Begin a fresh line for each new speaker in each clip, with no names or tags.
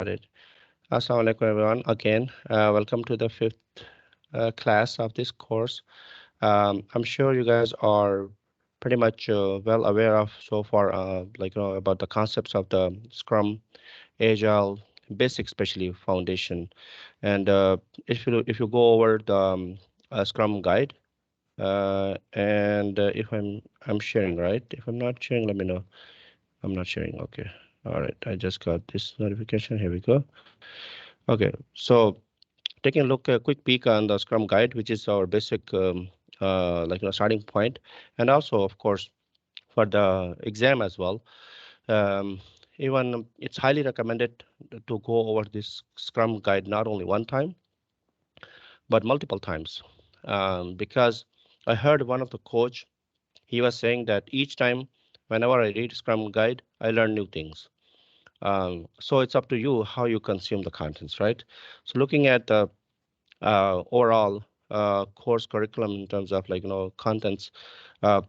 Started. Assalamu alaikum everyone. Again, welcome to the fifth class of this course. I'm sure you guys are pretty much well aware of so far, about the concepts of the Scrum, Agile, basic, especially foundation. And if you go over the Scrum guide, and if I'm sharing, right? If I'm not sharing, let me know. I'm not sharing. Okay. All right. I just got this notification. Here we go. Okay. So taking a quick peek on the Scrum guide, which is our basic starting point, and also of course for the exam as well. Um, Even it's highly recommended to go over this Scrum guide not only one time but multiple times, because I heard one of the coach, he was saying that each time whenever I read Scrum guide, I learn new things. So it's up to you how you consume the contents, right? So looking at the overall course curriculum in terms of contents, uh,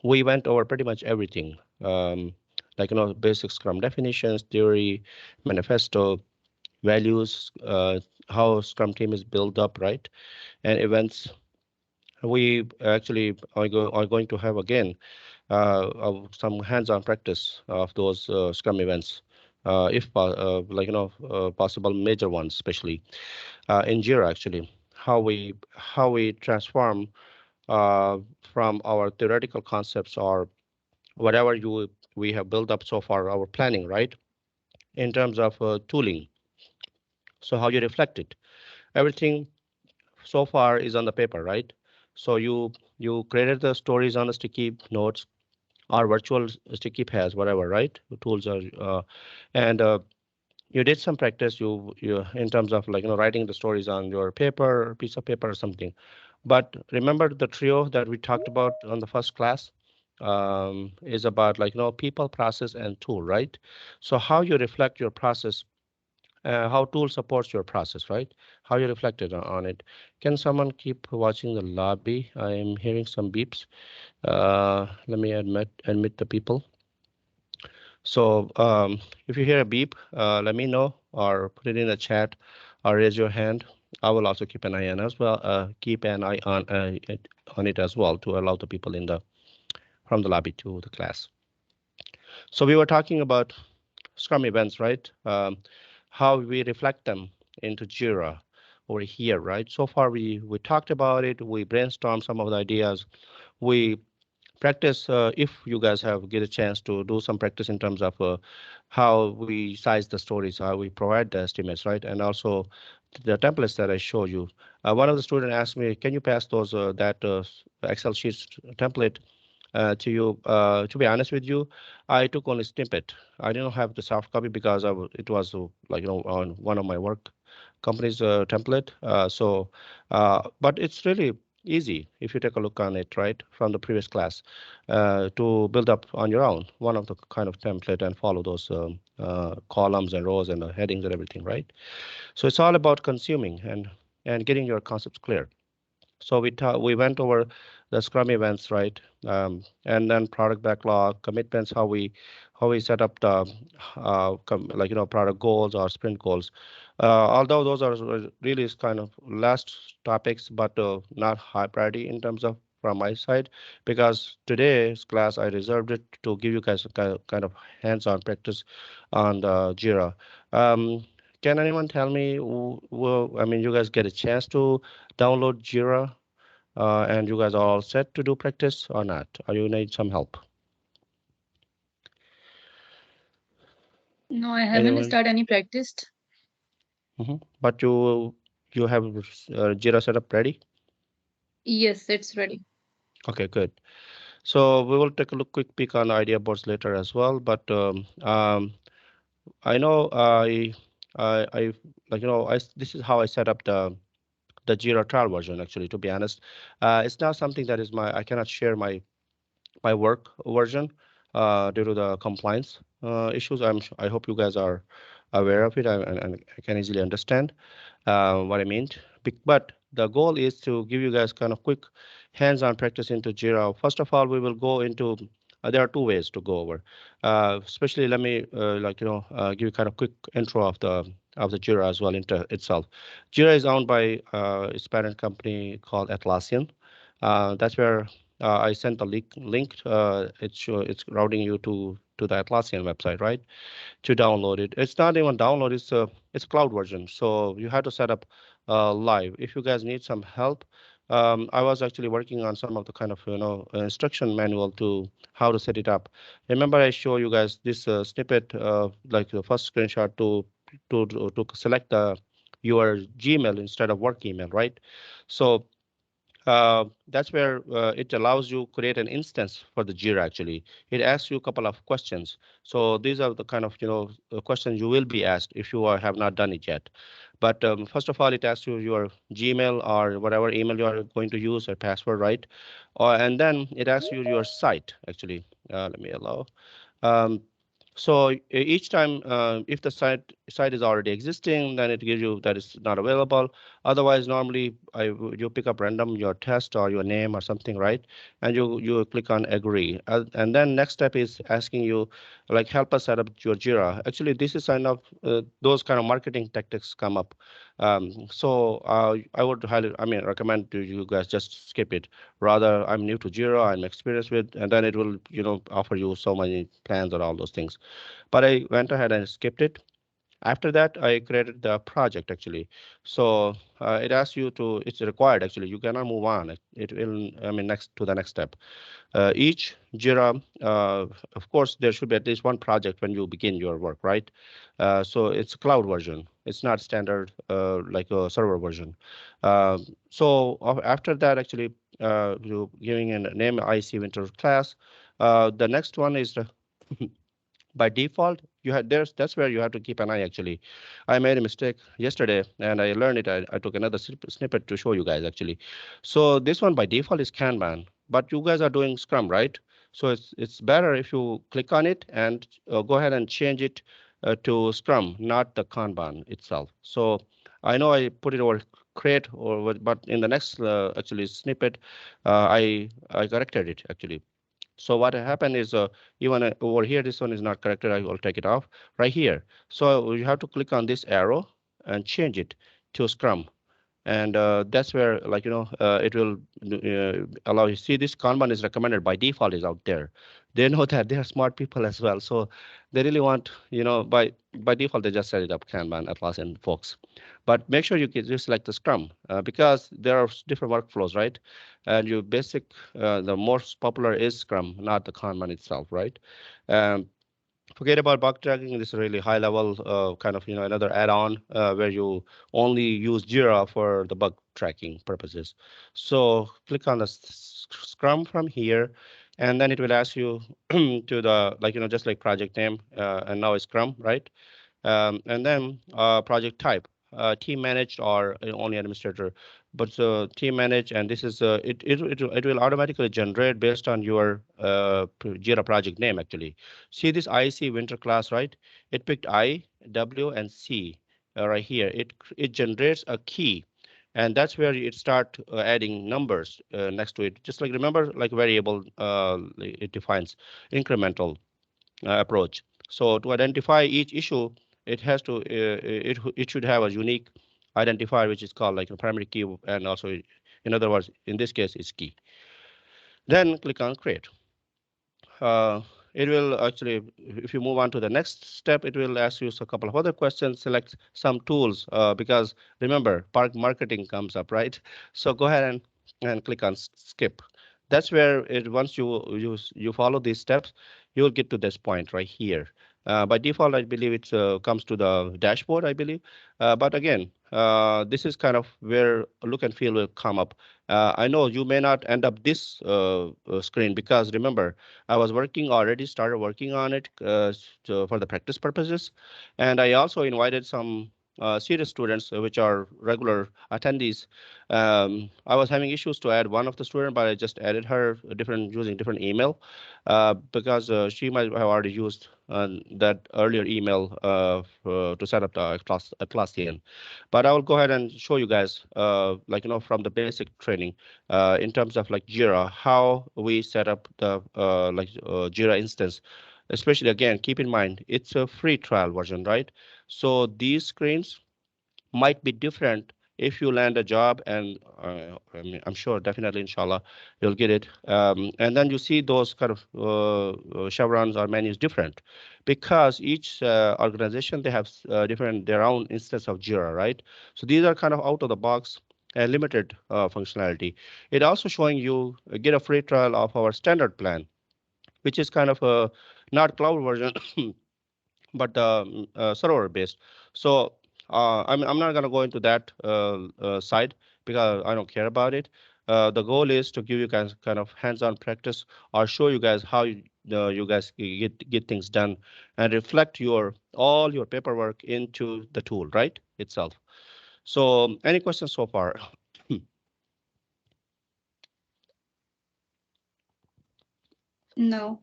we went over pretty much everything, basic Scrum definitions, theory, manifesto, values, how Scrum team is built up, right, and events. We actually are going to have again some hands-on practice of those Scrum events, if possible major ones, especially in Jira actually, how we transform from our theoretical concepts or whatever we have built up so far, our planning, right, in terms of tooling. So how you reflect it. Everything so far is on the paper, right? So you created the stories on the sticky notes or virtual sticky pads, whatever, right? The tools are, and you did some practice. You in terms of writing the stories on your paper, piece of paper or something. But remember the trio that we talked about on the first class, is about people, process, and tool, right? So how you reflect your process, how tool supports your process, right? How you reflected on it. Can someone keep watching the lobby? I am hearing some beeps. Let me admit the people. So if you hear a beep, let me know or put it in the chat or raise your hand. I will also keep an eye on as well. Keep an eye on it as well to allow the people in the from the lobby to the class. So we were talking about Scrum events, right? How we reflect them into Jira over here, right? So far we talked about it. We brainstormed some of the ideas. We practice, if you guys have get a chance to do some practice in terms of how we size the stories, how we provide the estimates, right? And also the templates that I showed you. One of the students asked me, can you pass those that Excel sheets template to you? To be honest with you, I took only snippet. I didn't have the soft copy because it was on one of my work company's template. But it's really easy if you take a look on it, right, from the previous class, to build up on your own one of the kind of template and follow those columns and rows and the headings and everything, right? So it's all about consuming and getting your concepts clear. So we went over the Scrum events, right? And then product backlog, commitments, how we set up the product goals or sprint goals. Although those are really is kind of last topics, but not high priority in terms of from my side, because today's class I reserved it to give you guys a kind of hands-on practice on the Jira. Um, can anyone tell me? I mean, you guys get a chance to download Jira, and you guys are all set to do practice or not? Or you need some help?
No, I haven't
Anyone?
started any practice.
But you have Jira set up ready?
Yes, it's ready.
Okay, good. So we will take a look, quick peek on idea boards later as well. But I know I this is how I set up the Jira trial version. Actually, to be honest, it's not something that is I cannot share my work version due to the compliance issues. I hope you guys are aware of it, and I can easily understand what I meant. But the goal is to give you guys kind of quick hands-on practice into Jira. First of all, we will go into there are two ways to go over. Especially, let me give you kind of quick intro of the Jira as well into itself. Jira is owned by its parent company called Atlassian. That's where I sent the link. It's routing you to the Atlassian website, right? To download it. It's not even download. It's cloud version. So you have to set up live. If you guys need some help, I was actually working on some of the kind of instruction manual to how to set it up. Remember, I show you guys this snippet, like the first screenshot to select your Gmail instead of work email, right? So that's where it allows you create an instance for the Jira actually. It asks you a couple of questions. So these are the kind of questions you will be asked if you have not done it yet. But first of all, it asks you your Gmail or whatever email you are going to use or password, right? And then it asks you your site actually. Let me allow. Um, so each time, if the site is already existing, then it gives you that it's not available. Otherwise, normally you pick up random your test or your name or something, right? And you click on agree. And then next step is asking you, like, help us set up your Jira. Actually, this is kind of those kind of marketing tactics come up. So I would I mean, recommend to you guys just skip it. Rather, I'm new to Jira, I'm experienced with, and then it will, offer you so many plans or all those things. But I went ahead and skipped it. After that, I created the project actually. So it asks you to, it's required actually. You cannot move on. It will, I mean, next to the next step. Each Jira, of course, there should be at least one project when you begin your work, right? So it's a cloud version. It's not standard like a server version. After that, actually, you giving a name IC Winter class. The next one is the by default you had there's that's where you have to keep an eye actually. I made a mistake yesterday and I learned it. I took another snippet to show you guys actually. So this one by default is Kanban, but you guys are doing Scrum, right? So it's better if you click on it and go ahead and change it to Scrum, not the Kanban itself. So I know I put it over create but in the next actually snippet I corrected it actually. So what happened is even over here, this one is not corrected. I will take it off right here. So you have to click on this arrow and change it to Scrum. And that's where, like, it will allow you. See, this Kanban is recommended by default is out there. They know that they are smart people as well. So they really want, by default, they just set it up Kanban, Atlassian folks. But make sure you just select the Scrum because there are different workflows, right? And your basic, the most popular is Scrum, not the Kanban itself, right? Um, Forget about bug tracking. This is really high level kind of another add-on where you only use Jira for the bug tracking purposes. So click on the Scrum from here, and then it will ask you to the just like project name, and now it's Scrum, right? And then project type, team managed or only administrator. But team managed, and this is it will automatically generate based on your Jira project name actually. See this IC winter class, right? It picked I, W, and C right here. It generates a key, and that's where it start adding numbers next to it. Just like remember, like variable, it defines incremental approach. So to identify each issue, it has to it should have a unique identifier, which is called like a primary key, and also, in other words, in this case, it's key. Then click on create. uh, it will actually, if you move on to the next step, it will ask you a couple of other questions, select some tools, because remember, park marketing comes up, right? So go ahead and click on skip. That's where it, once you follow these steps, you'll get to this point right here. By default, I believe it comes to the dashboard, I believe. But again, this is kind of where look and feel will come up. I know you may not end up this screen because remember, I was started working on it for the practice purposes. And I also invited some serious students, which are regular attendees. I was having issues to add one of the student, but I just added her using different email because she might have already used that earlier email to set up the class Atlassian. But I will go ahead and show you guys, from the basic training in terms of like Jira, how we set up the Jira instance. Especially again, keep in mind it's a free trial version, right? So these screens might be different if you land a job, and I mean, I'm sure definitely inshallah you'll get it, and then you see those kind of chevrons or menus different because each organization they have different their own instance of Jira, right? So these are kind of out of the box and limited functionality. It also showing you get a free trial of our standard plan, which is kind of a not cloud version but server based. So I'm not going to go into that side because I don't care about it. The goal is to give you guys kind of hands-on practice or show you guys how you guys get things done and reflect your all your paperwork into the tool, right, itself. So any questions so far?
No.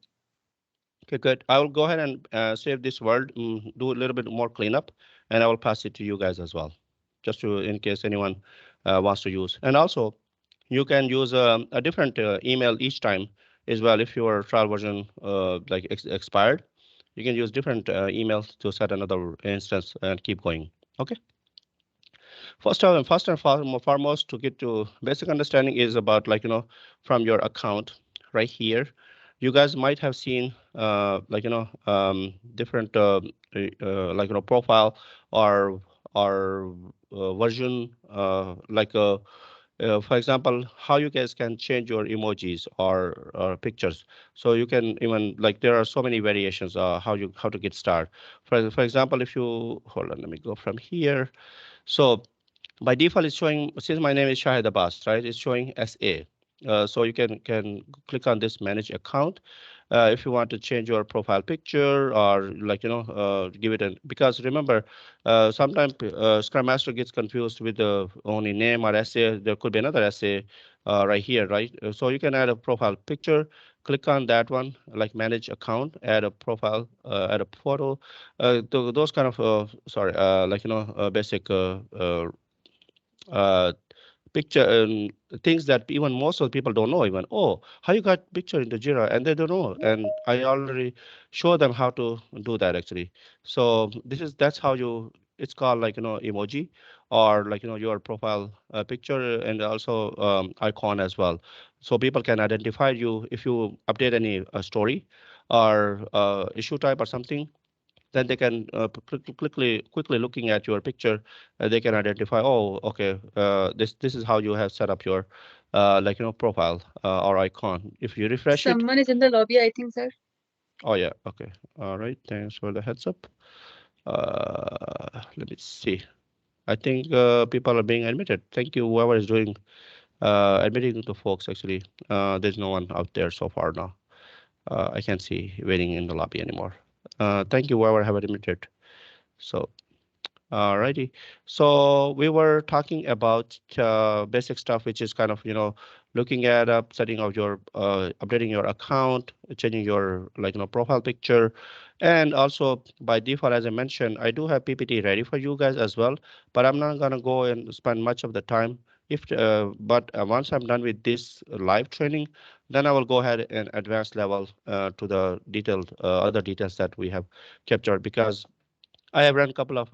Okay, good. I will go ahead and save this word, do a little bit more cleanup, and I will pass it to you guys as well, just to in case anyone wants to use. And also, you can use a different email each time as well. If your trial version expired, you can use different emails to set another instance and keep going. Okay. First and foremost, to get to basic understanding is about from your account right here. You guys might have seen different profile or version for example, how you guys can change your emojis or pictures. So you can even there are so many variations how to get started. For example, if you hold on, let me go from here. So by default, it's showing, since my name is Shahid Abbas, right? It's showing SA. So you can click on this manage account if you want to change your profile picture or give it a, because remember sometimes Scrum Master gets confused with the only name or SA. There could be another SA right here, right? So you can add a profile picture. Click on that one, like manage account, add a profile, add a photo, those kind of sorry, basic uh, picture things that even most of the people don't know even. Oh, how you got picture into Jira, and they don't know. And I already show them how to do that actually. So that's how you. It's called emoji or your profile picture and also icon as well. So people can identify you if you update any story or issue type or something, then they can quickly looking at your picture, they can identify, oh, okay, this is how you have set up your profile or icon. If you refresh it,
Someone is in the lobby, I think, sir.
oh yeah, okay, all right, thanks for the heads up. Let me see. I think people are being admitted. Thank you, whoever is doing admitting the folks. Actually, there's no one out there so far now. I can't see waiting in the lobby anymore. Thank you, whoever have admitted. So alrighty. So we were talking about basic stuff, which is kind of, looking at setting of your, updating your account, changing your profile picture, and also by default, as I mentioned, I do have PPT ready for you guys as well, but I'm not gonna go and spend much of the time. But once I'm done with this live training, then I will go ahead and advance level to the detailed other details that we have captured because I have run a couple of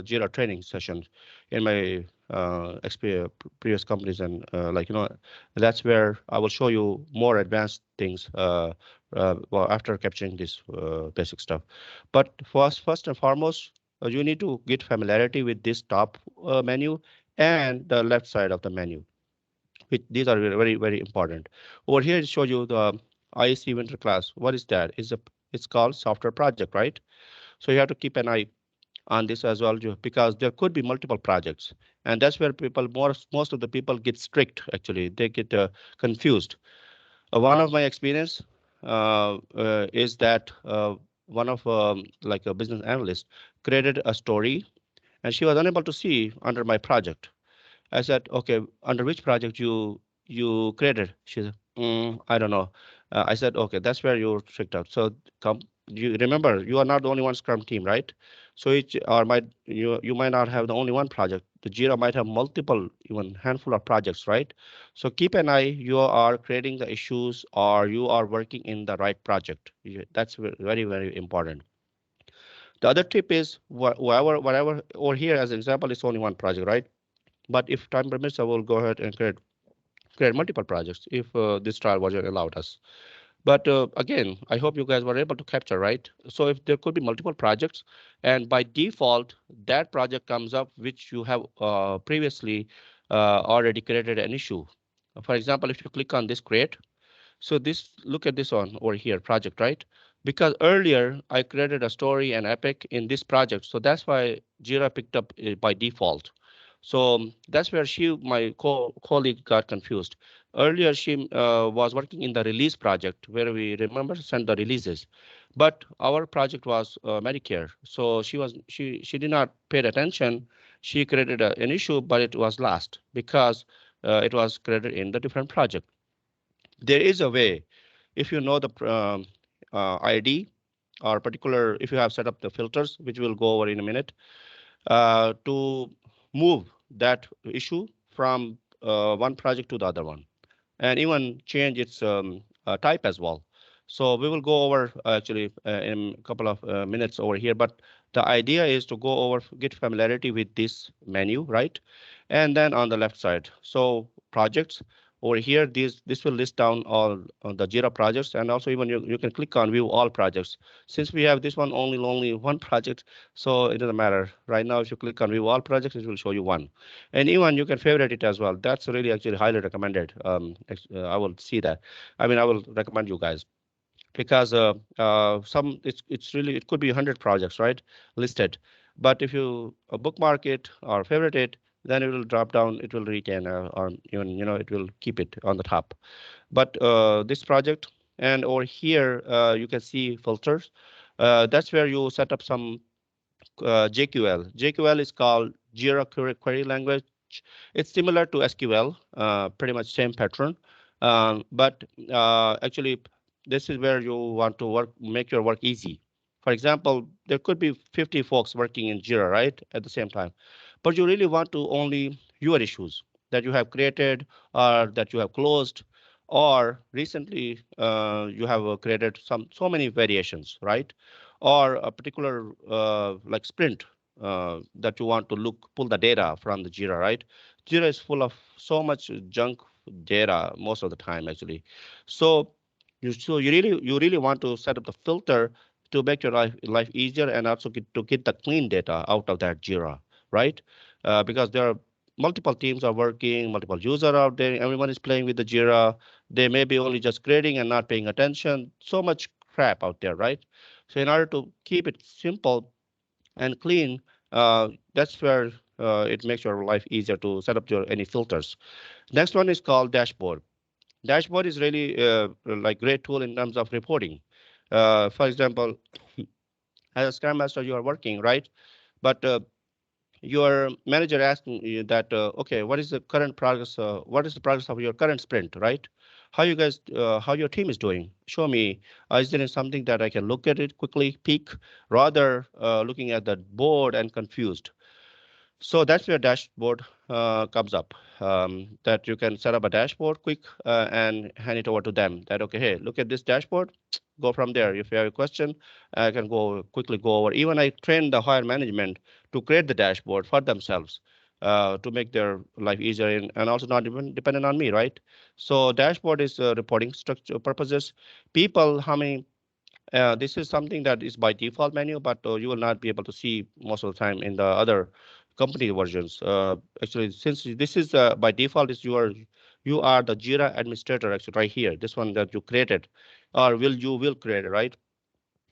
Jira training sessions in my previous companies, and that's where I will show you more advanced things. Well, after capturing this basic stuff, but first and foremost, you need to get familiarity with this top menu and the left side of the menu. Which these are very important. Over here, it shows you the IC winter class. What is that? It's called software project, right? So you have to keep an eye on this as well because there could be multiple projects, and that's where people most of the people get strict. Actually, they get confused. One of my experience is that one of like a business analyst created a story, and she was unable to see under my project. I said, okay, under which project you created? She said, I don't know. I said, okay, that's where you're tricked out. So come. you remember you are not the only one Scrum team, right? So each or might you might not have the only one project. The Jira might have multiple, even handful of projects, right? So keep an eye. You are creating the issues, or you are working in the right project. That's very very important. The other tip is whatever over here as an example, it's only one project, right? But if time permits, I will go ahead and create multiple projects if this trial version allowed us. But again, I hope you guys were able to capture, right? So if there could be multiple projects, and by default, that project comes up which you have previously already created an issue. For example, if you click on this create, so this, look at this one over here, project, right? Because earlier I created a story and epic in this project, so that's why Jira picked up by default. So that's where my colleague got confused. Earlier she was working in the release project where we remember send the releases, but our project was Medicare, so she did not pay attention. She created an issue, but it was last because it was created in the different project. There is a way, if you know the ID or particular, if you have set up the filters, which we'll go over in a minute, to move that issue from one project to the other one, and even change its type as well. So we will go over actually in a couple of minutes over here, but the idea is to go over, get familiarity with this menu, right? And then on the left side, so projects over here, this will list down all the Jira projects, and also even you can click on view all projects. Since we have this one only one project, so it doesn't matter. Right now, if you click on view all projects, it will show you one. And even you can favorite it as well. That's really actually highly recommended. I will see that. I mean, I will recommend you guys because some it's really it could be 100 projects, right, listed. But if you bookmark it or favorite it, then it will drop down. It will retain or even it will keep it on the top. But this project and over here you can see filters. That's where you set up some JQL. JQL is called Jira Query Language. It's similar to SQL, pretty much same pattern. But actually, this is where you want to make your work easy. For example, there could be 50 folks working in Jira, right, at the same time. But you really want to only your issues that you have created or that you have closed, or recently you have created so many variations, right? Or a particular like sprint that you want to pull the data from the Jira, right? Jira is full of so much junk data most of the time, actually. So you really want to set up the filter to make your life easier, and also to get the clean data out of that Jira, right? Because there are multiple teams are working, multiple users out there, everyone is playing with the Jira. They may be only just grading and not paying attention. So much crap out there, right? So in order to keep it simple and clean, that's where it makes your life easier to set up your any filters. Next one is called dashboard. Dashboard is really like great tool in terms of reporting. For example, as a Scrum Master, you are working, right? But your manager asking you that, okay, what is the current progress? What is the progress of your current sprint, right? How your team is doing? Show me. Is there something that I can look at it quickly, peek, rather looking at the board and confused? So that's where dashboard comes up. That you can set up a dashboard quick and hand it over to them. That okay, hey, look at this dashboard. Go from there. If you have a question, I can quickly go over. Even I train the higher management to create the dashboard for themselves to make their life easier and also not even dependent on me, right? So dashboard is reporting structure purposes. People, how many this is something that is by default menu, but you will not be able to see most of the time in the other company versions. Actually, since this is by default, is you are the Jira administrator actually right here. This one that you created, or will create, right?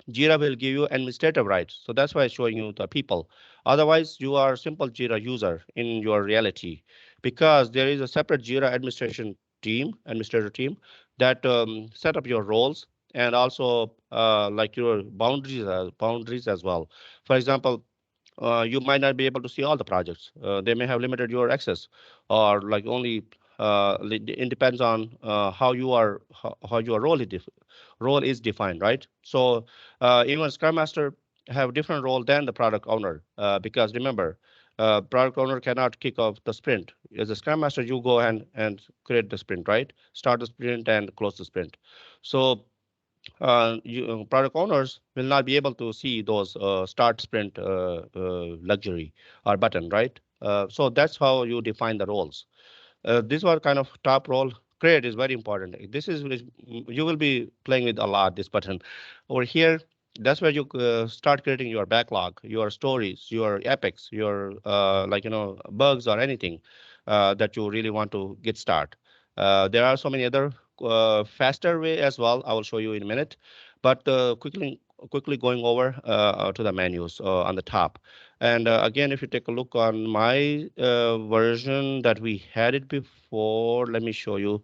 Jira will give you administrative rights. So that's why it's showing you the people. Otherwise, you are a simple Jira user in your reality because there is a separate Jira administrator team that set up your roles and also like your boundaries as well. For example, you might not be able to see all the projects. They may have limited your access, or like only it depends on how your role is role is defined, right? So even Scrum Master have different role than the product owner because remember, product owner cannot kick off the sprint. As a Scrum Master, you go and create the sprint, right? Start the sprint and close the sprint. So product owners will not be able to see those start sprint luxury or button, right? So that's how you define the roles. These were kind of top role. Create is very important. This is you will be playing with a lot this button over here. That's where you start creating your backlog, your stories, your epics, your like bugs or anything that you really want to get start. There are so many other faster way as well. I will show you in a minute, but quickly going over to the menus on the top. And again, if you take a look on my version that we had it before, let me show you.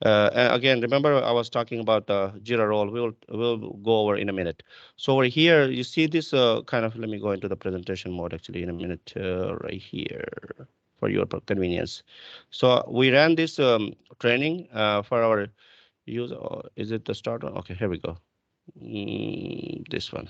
Again, remember I was talking about the Jira role. We'll go over in a minute. So over here, you see this kind of. Let me go into the presentation mode actually in a minute right here for your convenience. So we ran this training for our user. Is it the start one? Okay, here we go. This one.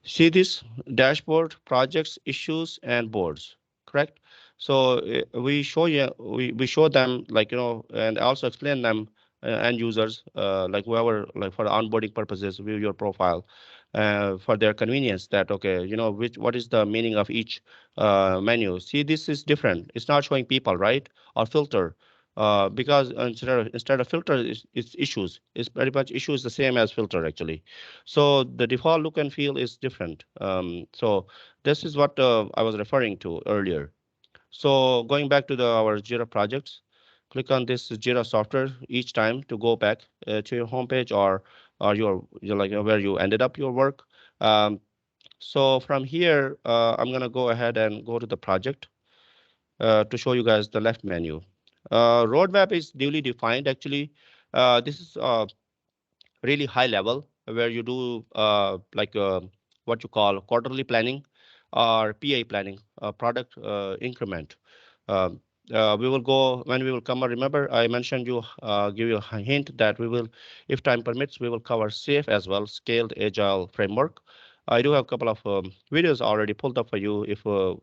See this dashboard, projects, issues, and boards, correct? So we show you, we show them like, and also explain them end users, like whoever, like for onboarding purposes, view your profile for their convenience that, okay, what is the meaning of each menu. See, this is different. It's not showing people, right? Or filter. Because instead of filter, it's issues. It's pretty much issues the same as filter actually. So the default look and feel is different. So this is what I was referring to earlier. So going back to our Jira projects, click on this Jira software each time to go back to your homepage or your like where you ended up your work. Um, so from here, I'm gonna go ahead and go to the project to show you guys the left menu. Roadmap is duly defined actually. This is really high level where you do like what you call quarterly planning or PA planning, product increment. Um, we will go when we will come. Remember, I mentioned you give you a hint that we will, if time permits, we will cover SAFe as well, scaled agile framework. I do have a couple of videos already pulled up for you. If or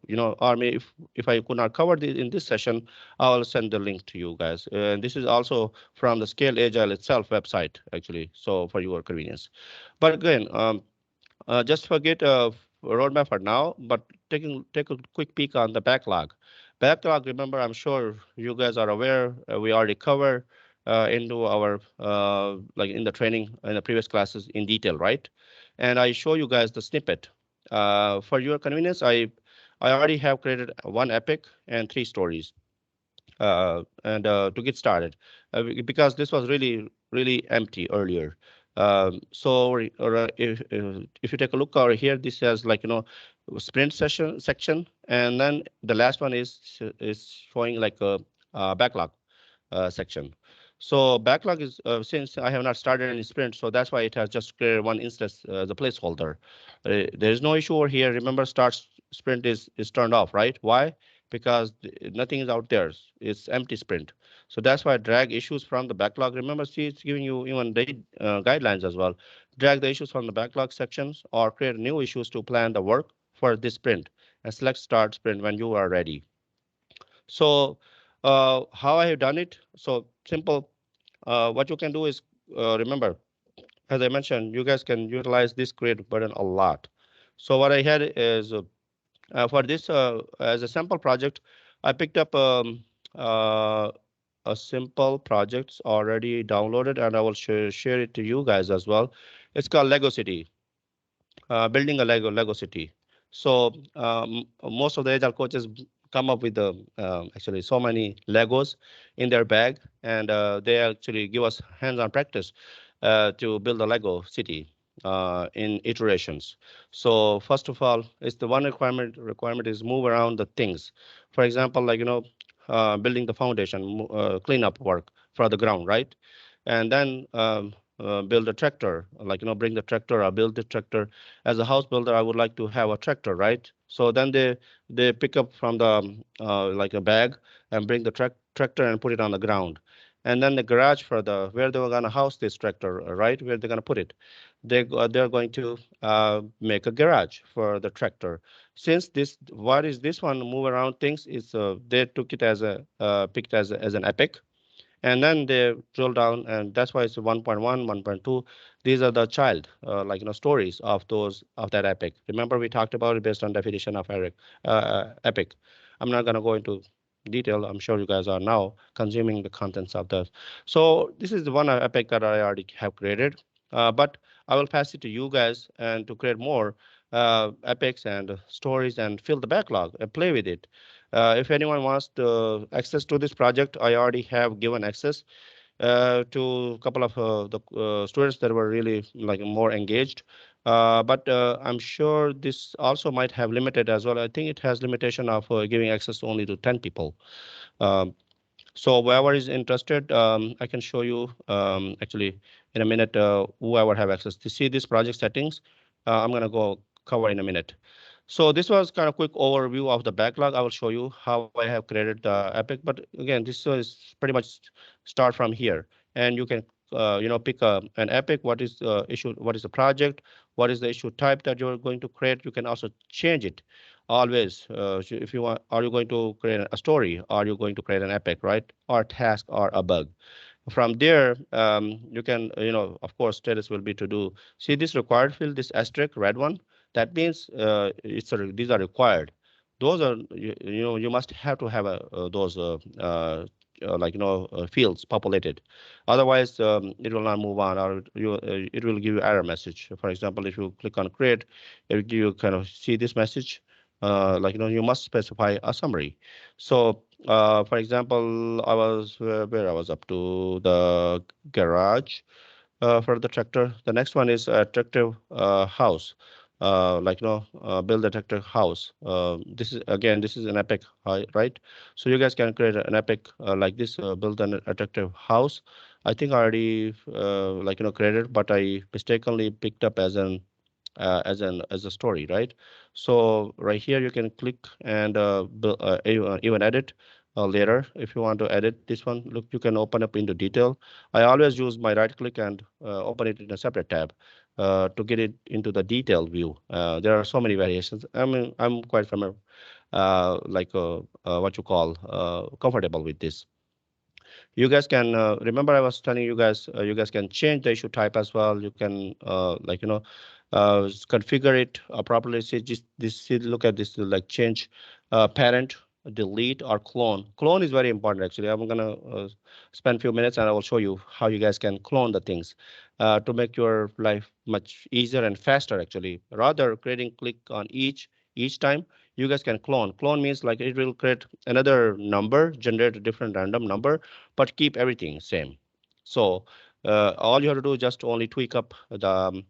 maybe if I could not cover this in this session, I'll send the link to you guys. And this is also from the Scale Agile itself website, actually, so for your convenience. But again, just forget roadmap for now, but take a quick peek on the backlog. Backlog, remember, I'm sure you guys are aware, we already covered into our like in the training in the previous classes in detail, right? And I show you guys the snippet. For your convenience, I already have created one epic and three stories and to get started because this was really empty earlier. So if you take a look over here, this has like sprint session section, and then the last one is showing like a backlog section. So backlog is since I have not started any sprint, so that's why it has just created one instance as a placeholder. There is no issue over here. Remember, start sprint is turned off, right? Why? Because nothing is out there. It's empty sprint. So that's why drag issues from the backlog. Remember, see, it's giving you even the guidelines as well. Drag the issues from the backlog sections or create new issues to plan the work for this sprint and select start sprint when you are ready. So how I have done it? So simple. What you can do is remember, as I mentioned, you guys can utilize this create button a lot. So what I had is for this as a sample project, I picked up uh, a simple project already downloaded, and I will share it to you guys as well. It's called Lego City, building a Lego city. So most of the agile coaches come up with actually so many Legos in their bag, and they actually give us hands-on practice to build a Lego city in iterations. So first of all, it's the one requirement is move around the things. For example, like building the foundation, cleanup work for the ground, right? And then build a tractor, like bring the tractor or build the tractor. As a house builder, I would like to have a tractor, right? So then they pick up from the like a bag and bring the tractor and put it on the ground. and then the garage for the where they were gonna house this tractor, right? Where they're gonna put it. They're going to make a garage for the tractor. Since this, what is this one move around things is they took it as a picked as an epic, and then they drill down, and that's why it's 1.1, 1.2. These are the child like stories of those of that epic. Remember we talked about it based on definition of eric epic. I'm not going to go into detail. I'm sure you guys are now consuming the contents of that. So this is the one epic that I already have created, but I will pass it to you guys and to create more epics and stories and fill the backlog and play with it. If anyone wants to access to this project, I already have given access to a couple of the students that were really like more engaged. But I'm sure this also might have limited as well. I think it has limitation of giving access only to 10 people. Um, so whoever is interested, I can show you actually in a minute whoever have access to see this project settings. I'm gonna go cover in a minute. So this was kind of quick overview of the backlog. I will show you how I have created the Epic. But again, this is pretty much start from here, and you can pick an Epic. What is the issue? What is the project? What is the issue type that you're going to create? You can also change it always. If you want, are you going to create a story? Are you going to create an Epic, right? Or a task or a bug? From there, you can, of course, status will be to do. See this required field, this asterisk, red one. That means these are required. Those are, you must have to have those fields populated. Otherwise, it will not move on, or it will give you error message. For example, if you click on create, it will give you kind of see this message. You must specify a summary. So for example, I was where I was up to the garage for the tractor. The next one is attractive house. Build a tractor house. This is again, this is an epic, right? So you guys can create an epic like this. Build an attractive house. I think I already created, but I mistakenly picked up as a story, right? So right here you can click and even edit later if you want to edit this one. Look, you can open up into detail. I always use my right click and open it in a separate tab to get it into the detailed view. There are so many variations. I mean, I'm quite familiar, what you call comfortable with this. You guys can remember I was telling you guys can change the issue type as well. You can configure it properly. See just this, see, look at this, like change parent, delete, or clone. Clone is very important actually. I'm gonna spend a few minutes and I will show you how you guys can clone the things to make your life much easier and faster actually. Rather creating click on each time, you guys can clone. Clone means like it will create another number, generate a different random number, but keep everything same. So all you have to do is just only tweak up the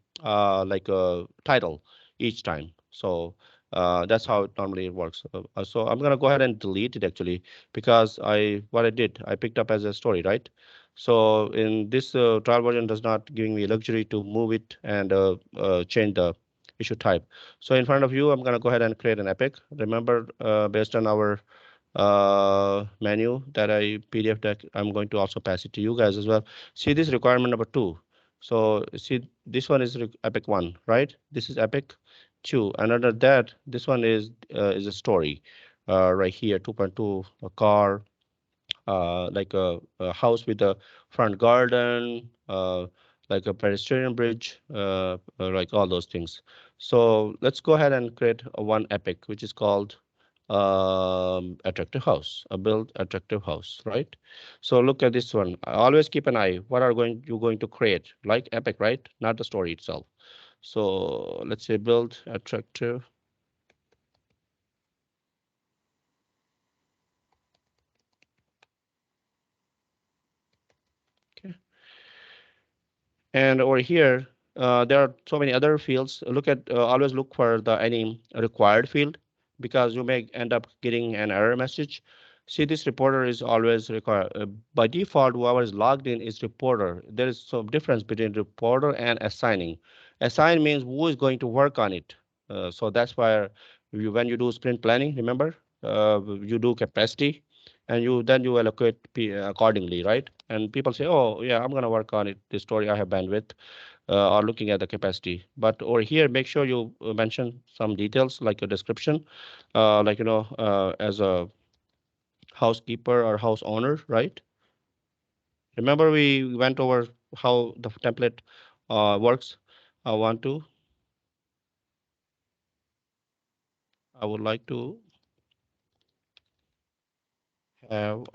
title each time. So that's how it normally works. So I'm gonna go ahead and delete it actually, because what I did, I picked up as a story, right? So in this trial version does not giving me luxury to move it and change the issue type. So in front of you, I'm gonna go ahead and create an epic. Remember, based on our menu that I PDF deck, I'm going to also pass it to you guys as well. See this requirement number 2. So see this one is epic 1, right? This is epic 2. And under that, this one is a story right here, 2.2, a car, a house with a front garden, like a pedestrian bridge, like all those things. So let's go ahead and create a one epic, which is called attractive house, a build attractive house, right? So look at this one. Always keep an eye. What are you going to create? Like epic, right? Not the story itself. So let's say build attractive. Okay. And over here, there are so many other fields. Look at always look for the any required field, because you may end up getting an error message. See, this reporter is always required. By default, whoever is logged in is reporter. There is some difference between reporter and assigning. Assign means who is going to work on it. So that's why when you do sprint planning, remember, you do capacity, and you allocate accordingly, right? and people say, oh yeah, I'm going to work on it, this story, I have bandwidth, or looking at the capacity. But over here, make sure you mention some details like a description, like, as a housekeeper or house owner, right? Remember we went over how the template works. I want to, I would like to have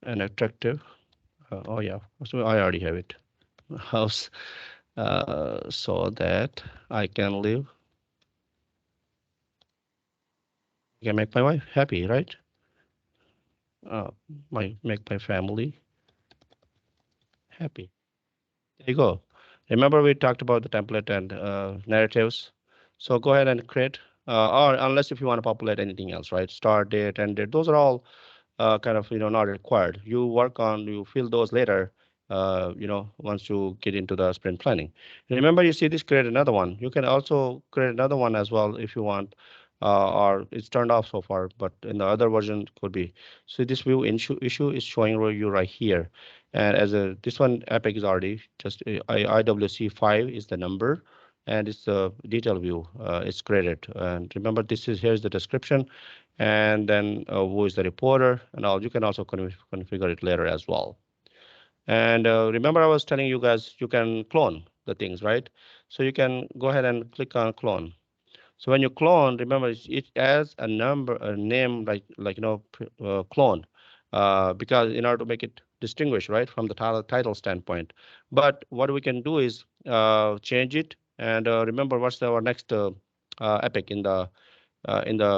an attractive, oh yeah, so I already have it, house, so that I can live, I can make my wife happy, right? Make my family happy. There you go. Remember we talked about the template and narratives. So go ahead and create, or unless if you want to populate anything else, right? Start date, end date, those are all kind of not required. You work on, you fill those later, once you get into the sprint planning. Remember, you see this, create another one. You can also create another one as well if you want, or it's turned off so far, but in the other version it could be. So this view issue is showing you right here. And as a this one epic is already just IWC5 is the number, and it's the detail view. It's created. And remember, this is here's the description, and then who is the reporter and all. You can also configure it later as well. And remember, I was telling you guys you can clone the things, right? So you can go ahead and click on clone. So when you clone, remember it as a number, a name, like clone, because in order to make it distinguish, right, from the title standpoint. But what we can do is change it, and remember what's our next epic in the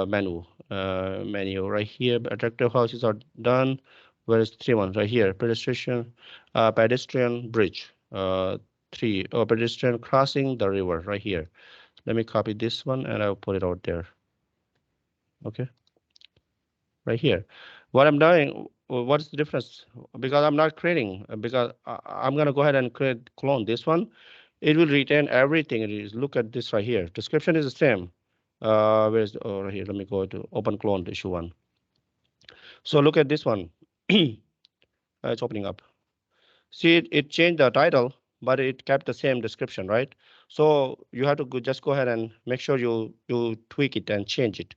menu right here. Attractive houses are done. Where is three ones right here? Pedestrian bridge. Three. Oh, pedestrian crossing the river right here. Let me copy this one and I'll put it out there. Okay, right here. What I'm doing, what's the difference? Because I'm not creating, because I'm gonna go ahead and clone this one. It will retain everything. It is, look at this right here. Description is the same. Where's oh right here? Let me go to open clone issue one. So look at this one. It's opening up. See, it changed the title, but it kept the same description, right? So you have to just go ahead and make sure you tweak it and change it,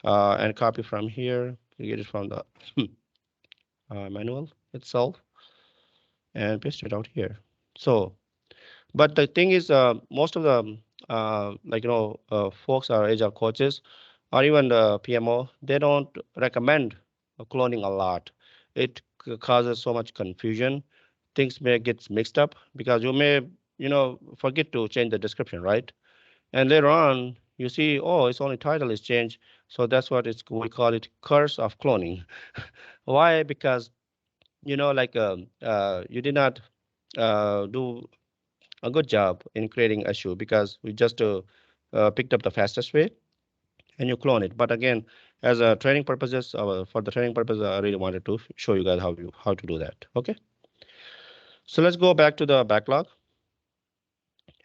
and copy from here. You get it from the manual itself and paste it out here. So, but the thing is, most of the folks are agile coaches or even the PMO, they don't recommend cloning a lot. It causes so much confusion. Things may get mixed up because you may, forget to change the description, right? And later on, you see, oh, its only title is changed. So that's what we call it curse of cloning. Why? Because, you did not do a good job in creating a shoe because we just picked up the fastest way and you clone it. But again, as a training purposes, for the training purpose, I really wanted to show you guys how to do that. Okay. So let's go back to the backlog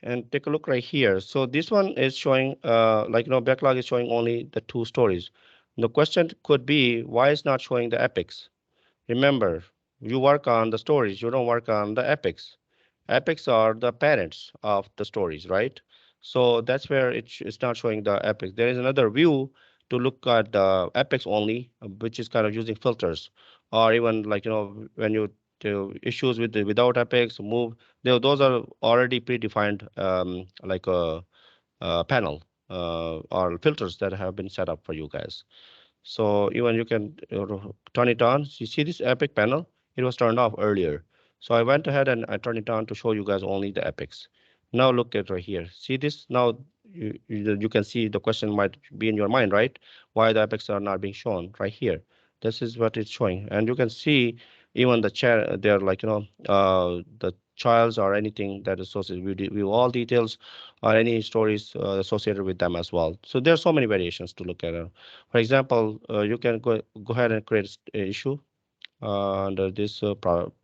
and take a look right here. So this one is showing, backlog is showing only the two stories. The question could be, why is not showing the epics? Remember, you work on the stories, you don't work on the epics. Epics are the parents of the stories, right? So that's where it's not showing the epics. There is another view to look at the epics only, which is kind of using filters, or even like when you do issues with without epics move. Those are already predefined, like a panel or filters that have been set up for you guys. So even you can turn it on. You see this epic panel? It was turned off earlier. So I went ahead and I turned it on to show you guys only the epics. Now look at right here. See this? Now you can see the question might be in your mind, right? Why the epics are not being shown right here. This is what it's showing. And you can see even the chair, they're like, the childs or anything that is associated with all details or any stories associated with them as well. So there are so many variations to look at. For example, you can go ahead and create an issue under this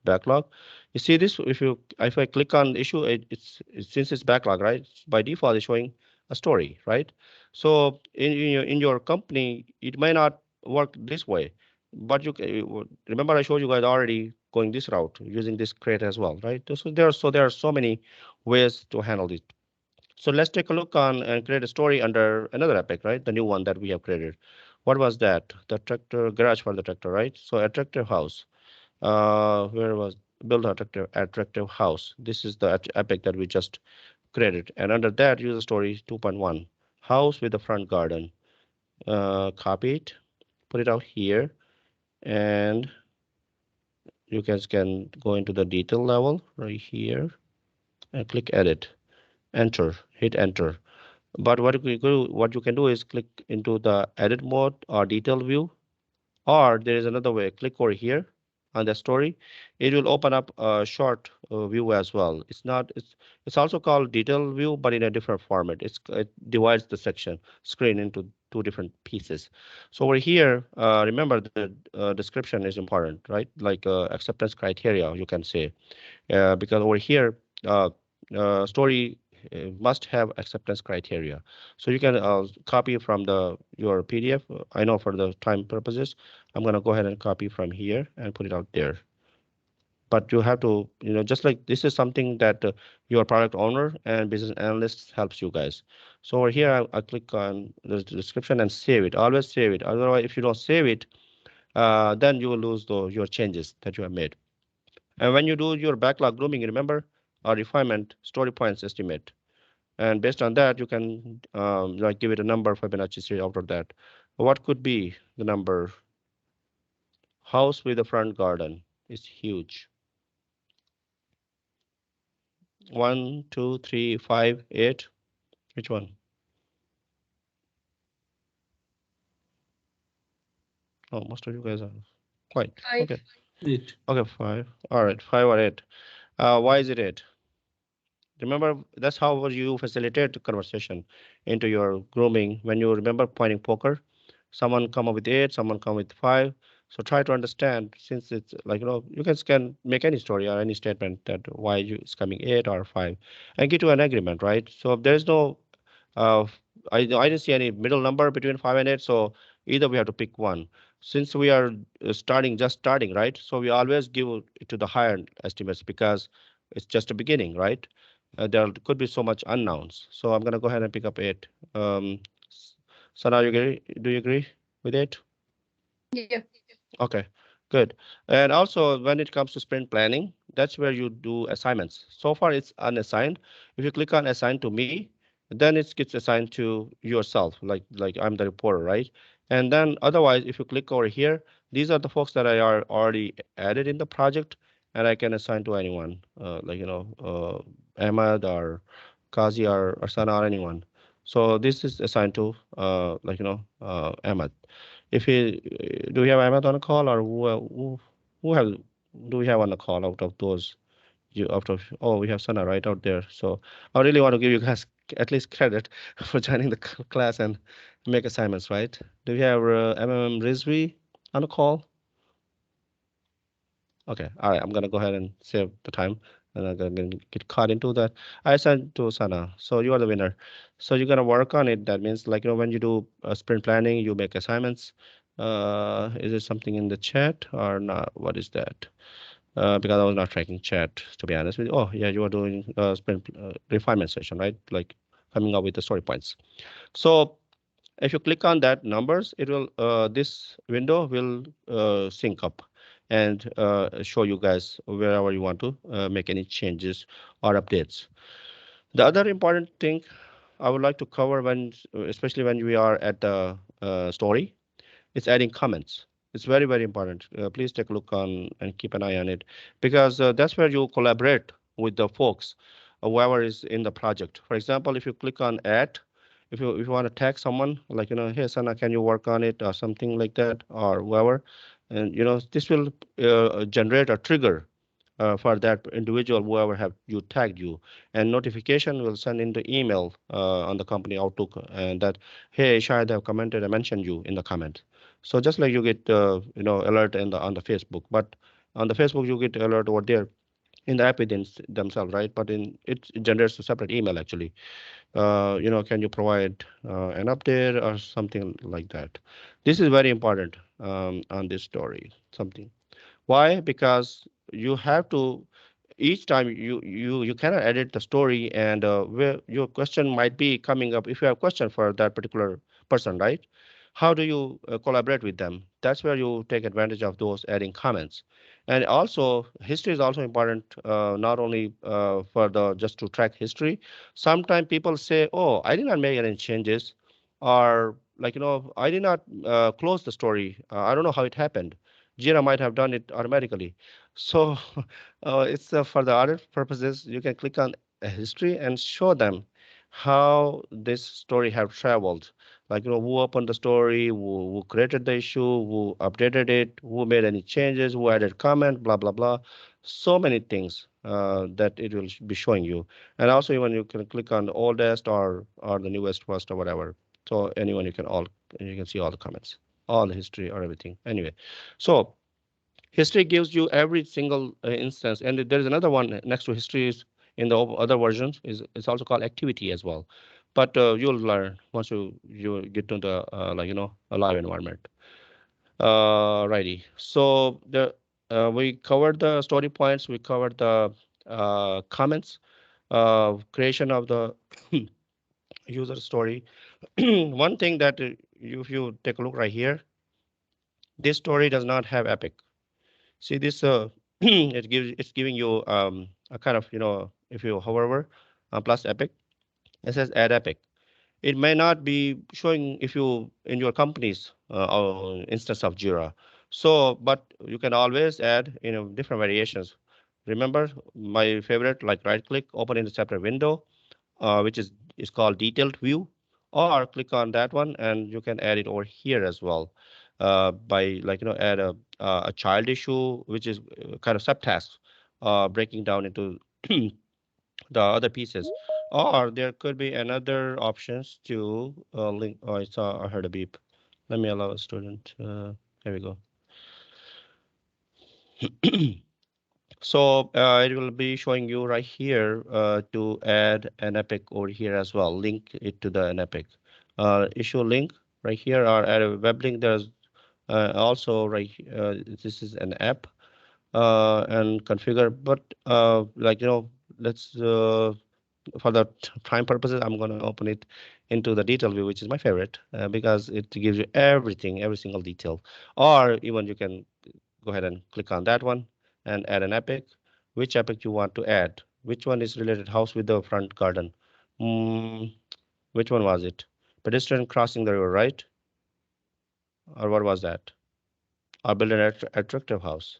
backlog. You see this? If I click on issue, since it's backlog, right? By default, it's showing a story, right? So in your company, it may not work this way. but remember I showed you guys already going this route using this crate as well, right? So there are so many ways to handle it. So let's take a look on and create a story under another epic, right? The new one that we have created. What was that? The tractor garage for the tractor, right? So attractive house. Where was build attractive house? This is the epic that we just created, and under that user story 2.1 house with the front garden. Copy it, put it out here, and you guys can go into the detail level right here and click edit, enter, hit enter. But what you can do is click into the edit mode or detail view, or there is another way. Click over here on the story. It will open up a short view as well. It's also called detail view, but in a different format. It divides the section screen into two different pieces. So over here, remember the description is important, right? Like acceptance criteria, you can say, because over here, uh, story must have acceptance criteria. So you can copy from the your PDF. I know for the time purposes, I'm gonna go ahead and copy from here and put it out there. But you have to, just like this is something that your product owner and business analyst helps you guys. So over here, I click on the description and save it. Always save it. Otherwise, if you don't save it, then you will lose your changes that you have made. And when you do your backlog grooming, remember a refinement story points estimate. And based on that, you can like give it a number Fibonacci series out of that. What could be the number? House with a front garden is huge. 1, 2, 3, 5, 8. Which one? Oh, most of you guys are quite
Five.
okay. Okay, 5. All right, 5 or 8. Why is it 8? Remember, that's how you facilitate the conversation into your grooming. When you remember pointing poker, someone come up with 8, someone come with 5. So try to understand, since it's like, you can make any story or any statement that why you it's coming 8 or 5 and get to an agreement, right? So if there's no uh, I didn't see any middle number between 5 and 8, so either we have to pick one. Since we are just starting, right? So we always give it to the higher estimates because it's just a beginning, right? There could be so much unknowns. So I'm gonna go ahead and pick up 8. Um, so now you agree? Do you agree with 8?
Yeah.
Okay, good. And also, when it comes to sprint planning, that's where you do assignments. So far, it's unassigned. If you click on assign to me, then it gets assigned to yourself, like I'm the reporter, right? And then otherwise, if you click over here, these are the folks that I are already added in the project, and I can assign to anyone, like Ahmad or Kazi or Sana or anyone. So this is assigned to Ahmad. If he do we have Ahmed on a call, or who have do we have on the call out of those? You out of Oh, we have Sana right out there. So I really want to give you guys at least credit for joining the class and make assignments, right? Do we have Rizvi on the call? Okay, all right. I'm gonna go ahead and save the time, and I'm gonna get caught into that. I sent to Sana, so you are the winner. So you're gonna work on it. That means, like, when you do sprint planning, you make assignments. Is it something in the chat or not? What is that? Because I was not tracking chat, to be honest with you. Oh, yeah, you are doing sprint refinement session, right? Like coming up with the story points. So if you click on that numbers, it will this window will sync up and show you guys wherever you want to make any changes or updates. The other important thing I would like to cover, especially when we are at the story, is adding comments. It's very, very important. Please take a look on and keep an eye on it, because that's where you collaborate with the folks, whoever is in the project. For example, if you click on add, if you want to tag someone, like, hey Sana, can you work on it or something like that, or whoever, and this will generate a trigger for that individual, whoever have you tagged you, and notification will send in the email on the company Outlook, and that, hey, Shahid have commented, I mentioned you in the comment. So just like you get alert on the Facebook, but on the Facebook you get alert over there in the app within themselves, right? But in it generates a separate email actually. Can you provide an update or something like that? This is very important. on this story, something. Why? Because you have to each time you cannot edit the story, and where your question might be coming up. If you have a question for that particular person, right? How do you collaborate with them? That's where you take advantage of those adding comments. And also history is also important, not only for the just to track history. Sometimes people say, oh, I did not make any changes, or like, I did not close the story. I don't know how it happened. Jira might have done it automatically. So it's for the audit purposes. You can click on history and show them how this story have traveled. Like, who opened the story, who created the issue, who updated it, who made any changes, who added comment, blah blah blah. So many things that it will be showing you. And also, even you can click on the oldest or the newest first or whatever. So anyone you can see all the comments, all the history or everything. Anyway, so history gives you every single instance, and there is another one next to history is in the other versions is it's also called activity as well. But you'll learn once you get to the a live environment. Righty. So we covered the story points. We covered the comments, creation of the user story. One thing that if you take a look right here, this story does not have epic. See this, it's giving you a kind of, if you hover over plus epic, it says add epic. It may not be showing if you in your company's instance of Jira. So, but you can always add, different variations. Remember my favorite, like right click, open in the separate window, which is called detailed view, or click on that one and you can add it over here as well, by like add a child issue, which is kind of subtasks, breaking down into the other pieces. Or there could be another options to link. Oh, I heard a beep. Let me allow a student. Here we go. So it will be showing you right here to add an epic over here as well. Link it to the an epic issue link right here, or add a web link. There's also right. This is an app and configure. But let's for the time purposes, I'm going to open it into the detail view, which is my favorite because it gives you everything, every single detail. Or even you can go ahead and click on that one and add an epic. Which epic you want to add? Which one is related house with the front garden? Mm, which one was it? Pedestrian crossing the river, right? Or what was that? Or build an attractive house.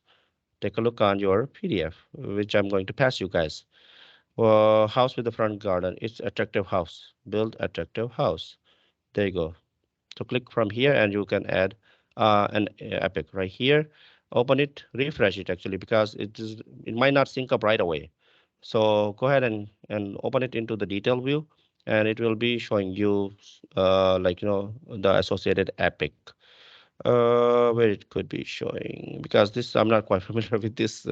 Take a look on your PDF, which I'm going to pass you guys. House with the front garden. It's attractive house. Build attractive house. There you go. So click from here and you can add an epic right here. Open it, refresh it actually because it might not sync up right away. So go ahead and open it into the detail view and it will be showing you the associated epic where it could be showing, because this I'm not quite familiar with this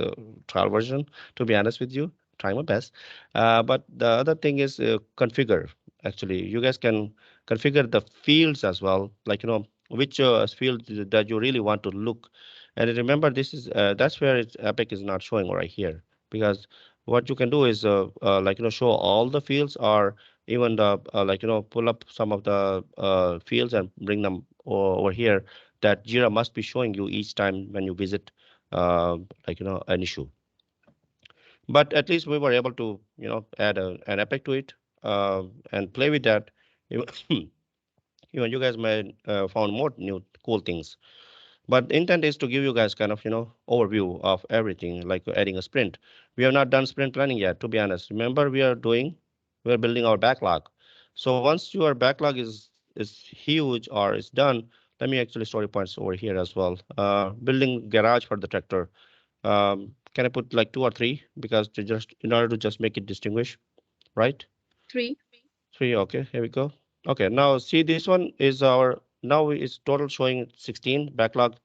trial version, to be honest with you. Try my best. But the other thing is configure. Actually, you guys can configure the fields as well, like which field that you really want to look. And remember, this is that's where Epic is not showing right here, because what you can do is show all the fields, or even the pull up some of the fields and bring them over here, that Jira must be showing you each time when you visit an issue. But at least we were able to add an epic to it and play with that. Even even you guys may found more new cool things. But the intent is to give you guys kind of, overview of everything, like adding a sprint. We have not done sprint planning yet, to be honest. Remember, we're building our backlog. So once your backlog is huge or is done, let me actually story points over here as well. Building garage for the tractor. Can I put like two or three? Because to just in order to just make it distinguish, right?
Three.
Three, okay, here we go. Okay, now see this one is our, now it's total showing 16 backlog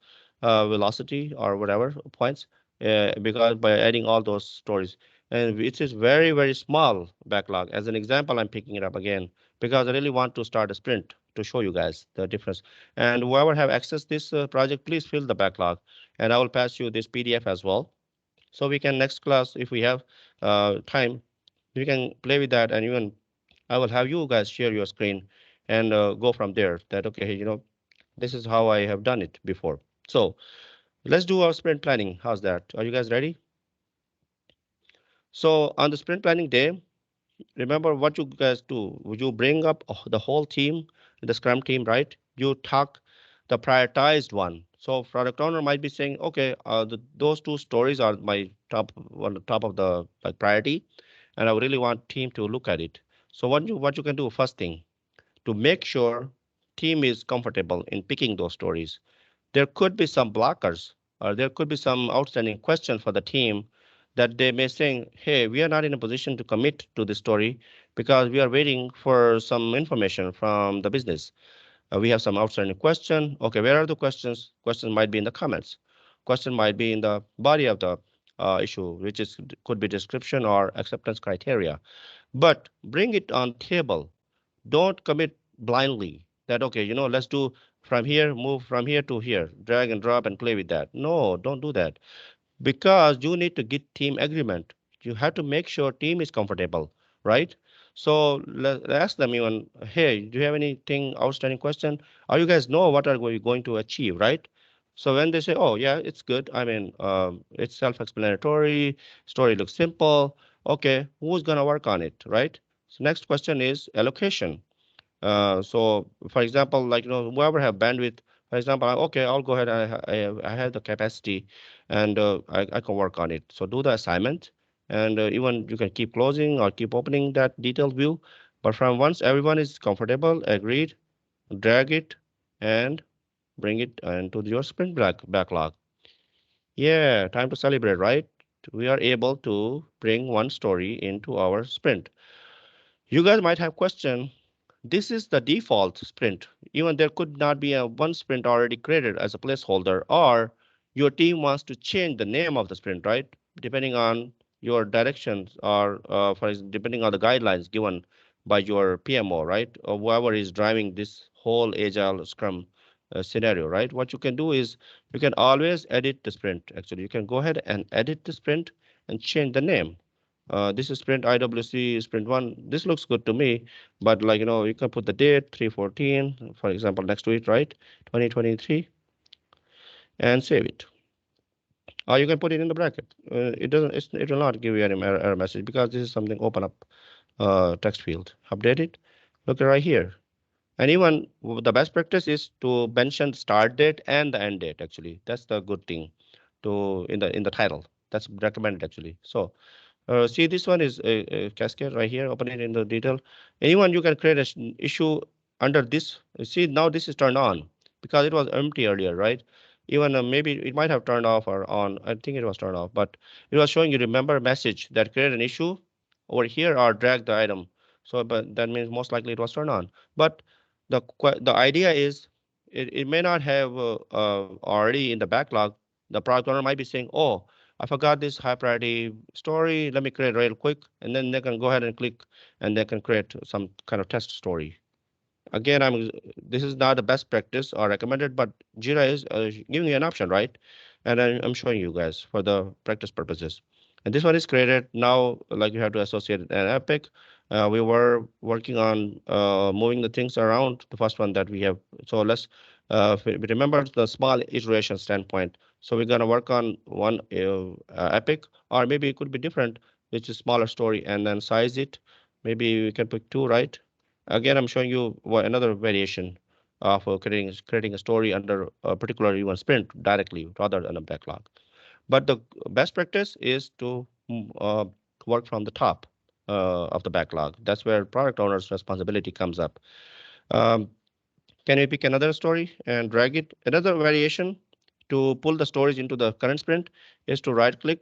velocity or whatever points, because by adding all those stories. And it is very, very small backlog. As an example, I'm picking it up again. because I really want to start a sprint to show you guys the difference. And whoever have access this project, please fill the backlog, and I will pass you this PDF as well. So we can next class, if we have time, we can play with that, and even I will have you guys share your screen and go from there. That okay, this is how I have done it before. So let's do our sprint planning. How's that? Are you guys ready? So on the sprint planning day, remember what you guys do. You bring up the whole team, the Scrum team, right? You talk the prioritized one. So product owner might be saying, okay, those two stories are my top of the like priority, and I really want team to look at it. So what you can do first thing to make sure team is comfortable in picking those stories. There could be some blockers, or there could be some outstanding questions for the team that they may say, hey, we are not in a position to commit to this story because we are waiting for some information from the business. We have some outstanding question. Okay, where are the questions? Question might be in the comments. Question might be in the body of the issue, which is could be description or acceptance criteria. But bring it on table. Don't commit blindly that, okay, let's do from here, move from here to here, drag and drop and play with that. No, don't do that, because you need to get team agreement. You have to make sure team is comfortable, right? So let ask them even, hey, do you have anything outstanding question? Or you guys know what are we going to achieve, right? So when they say, oh yeah, it's good, I mean, it's self-explanatory, story looks simple, okay, who's gonna work on it, right? So next question is allocation. So for example, like, whoever have bandwidth, for example, okay, I'll go ahead. I have the capacity, and I can work on it. So do the assignment, and even you can keep closing or keep opening that detailed view. But from once everyone is comfortable, agreed, drag it and bring it into your sprint backlog. Yeah, time to celebrate, right? We are able to bring one story into our sprint. You guys might have question. This is the default sprint. Even there could not be a one sprint already created as a placeholder, or your team wants to change the name of the sprint, right? Depending on your directions, or depending on the guidelines given by your PMO, right? Or whoever is driving this whole agile Scrum scenario, right? What you can do is you can always edit the sprint. Actually, you can go ahead and edit the sprint and change the name. This is sprint IWC sprint one. This looks good to me, but like, you can put the date 314, for example, next to it, right? 2023, and save it. Or you can put it in the bracket. It will not give you any error message because this is something open up text field. Update it. Look right here. And even the best practice is to mention start date and the end date. Actually, that's the good thing to in the title. That's recommended actually. So see, this one is a cascade right here. Open it in the detail. Anyone, you can create an issue under this. See, now this is turned on because it was empty earlier, right? Even maybe it might have turned off or on. I think it was turned off, but it was showing you remember message that create an issue over here or drag the item. So, but that means most likely it was turned on. But the idea is it may not have already in the backlog. The product owner might be saying, oh, I forgot this high priority story. Let me create real quick. And then they can go ahead and click and they can create some kind of test story. Again, this is not the best practice or recommended, but Jira is giving you an option, right? And I'm showing you guys for the practice purposes. And this one is created now, like you have to associate an epic. We were working on moving the things around. The first one that we have. So let's remember the small iteration standpoint. So we're gonna work on one epic, or maybe it could be different, which is smaller story, and then size it. Maybe we can pick two, right? Again, I'm showing you another variation of creating a story under a particular event sprint directly rather than a backlog. But the best practice is to work from the top of the backlog. That's where product owner's responsibility comes up. Um, can you pick another story and drag it? Another variation to pull the stories into the current sprint is to right click.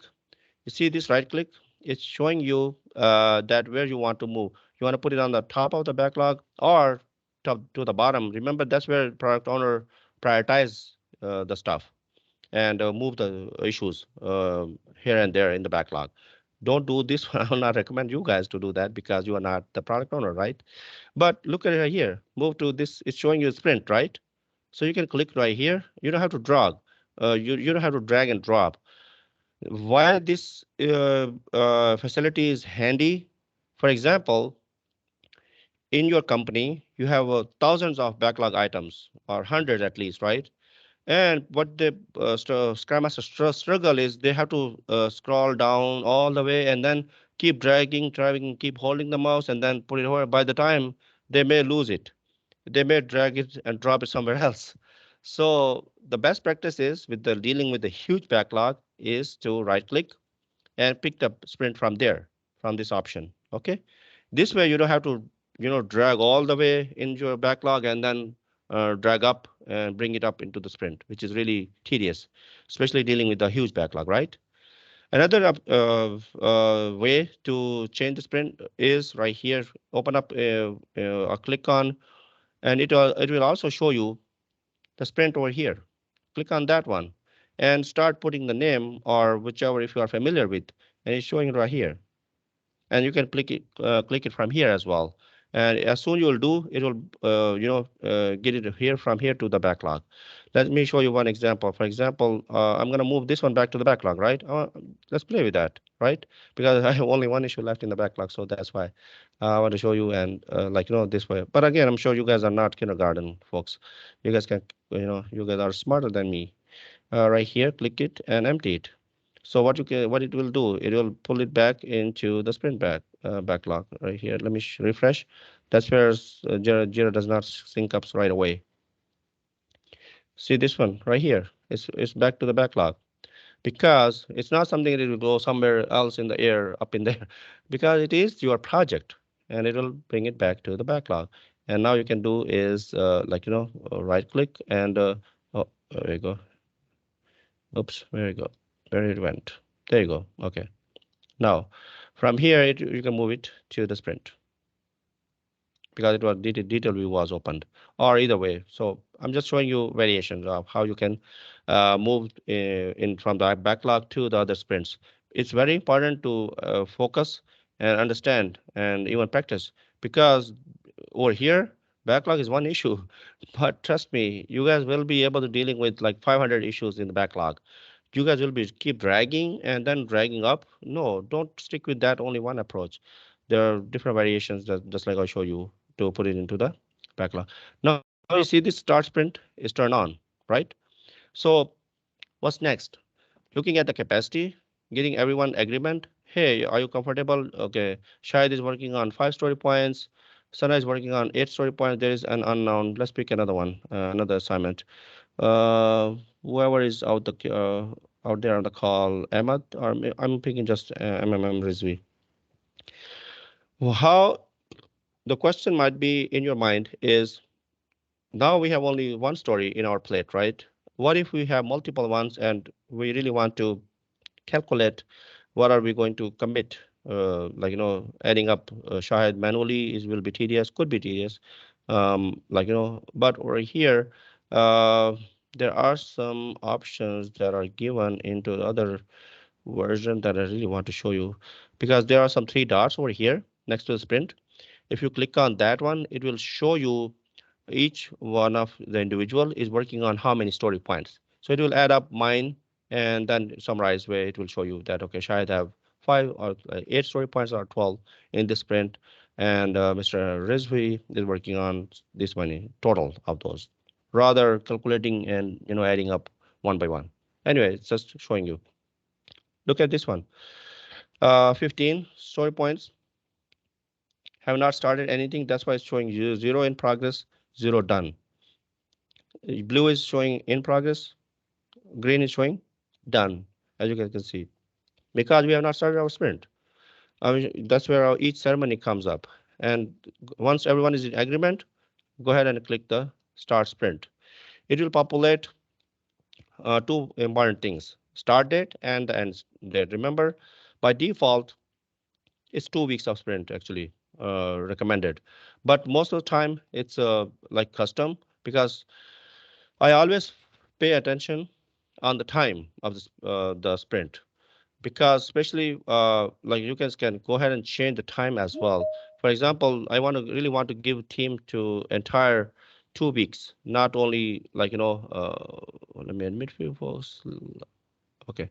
You see this right click? It's showing you that where you want to move. You want to put it on the top of the backlog or top to the bottom. Remember, that's where product owner prioritize the stuff and move the issues here and there in the backlog. Don't do this. I will not recommend you guys to do that because you are not the product owner, right? But look at it right here. Move to this. It's showing you a sprint, right? So you can click right here. You don't have to drag. You don't have to drag and drop. Why this facility is handy? For example, in your company, you have thousands of backlog items or hundreds at least, right? And what the Scrum Master struggle is they have to scroll down all the way and then keep dragging, keep holding the mouse and then put it over. By the time they may lose it, they may drag it and drop it somewhere else. So the best practice is with the dealing with the huge backlog is to right click and pick the sprint from there, from this option. Okay, this way you don't have to drag all the way into your backlog and then drag up and bring it up into the sprint, which is really tedious, especially dealing with the huge backlog, right? Another way to change the sprint is right here. Open up or click on, and it will also show you the sprint over here. Click on that one and start putting the name or whichever if you are familiar with, and it's showing it right here. And you can click it from here as well. And as soon you will do, it will get it here from here to the backlog. Let me show you one example. For example, I'm going to move this one back to the backlog, right? Let's play with that, right? Because I have only one issue left in the backlog, so that's why I want to show you and this way. But again, I'm sure you guys are not kindergarten folks. You guys can, you guys are smarter than me. Right here, click it and empty it. So what it will do, it will pull it back into the sprint backlog right here. Let me refresh. That's where Jira does not sync up right away. See this one right here. It's back to the backlog because it's not something that will go somewhere else in the air up in there because it is your project and it will bring it back to the backlog. And now you can do is right click and oh, there you go. Oops, where you go? Where it went? There you go. Okay. Now, from here, you can move it to the sprint because it was detail view was opened, or either way. So I'm just showing you variations of how you can move in from the backlog to the other sprints. It's very important to focus and understand and even practice because over here backlog is one issue, but trust me, you guys will be able to dealing with like 500 issues in the backlog. You guys will be keep dragging and then dragging up. No, don't stick with that only one approach. There are different variations that just like I'll show you to put it into the backlog. Now you see this start sprint is turned on, right? So what's next? Looking at the capacity, getting everyone agreement. Hey, are you comfortable? Okay, Shahid is working on 5 story points. Sana is working on 8 story points. There is an unknown. Let's pick another one, another assignment. Uh, Whoever is out there on the call, Ahmad, or I'm picking just MMM Rizvi. How the question might be in your mind is now we have only one story in our plate, right? What if we have multiple ones and we really want to calculate what are we going to commit? Adding up Shahid manually is will be tedious, could be tedious. But over here, uh, there are some options that are given into the other version that I really want to show you because there are some three dots over here next to the sprint. If you click on that one, it will show you each one of the individual is working on how many story points. So it will add up mine and then summarize where it will show you that, okay, Shahid have 5 or 8 story points or 12 in this sprint. And Mr. Rizvi is working on this many total of those, rather calculating and adding up one by one. Anyway, it's just showing you. Look at this one. 15 story points have not started anything. That's why it's showing you zero in progress, zero done. Blue is showing in progress, green is showing done, as you guys can see, because we have not started our sprint. I mean, that's where each ceremony comes up. And once everyone is in agreement, go ahead and click the start sprint. It will populate two important things, start date and the end date. Remember, by default, it's 2 weeks of sprint actually recommended. But most of the time, it's like custom because I always pay attention on the time of the sprint. because especially like you guys can go ahead and change the time as well. For example, I want to really want to give team to entire 2 weeks, not only like let me admit few folks. Okay,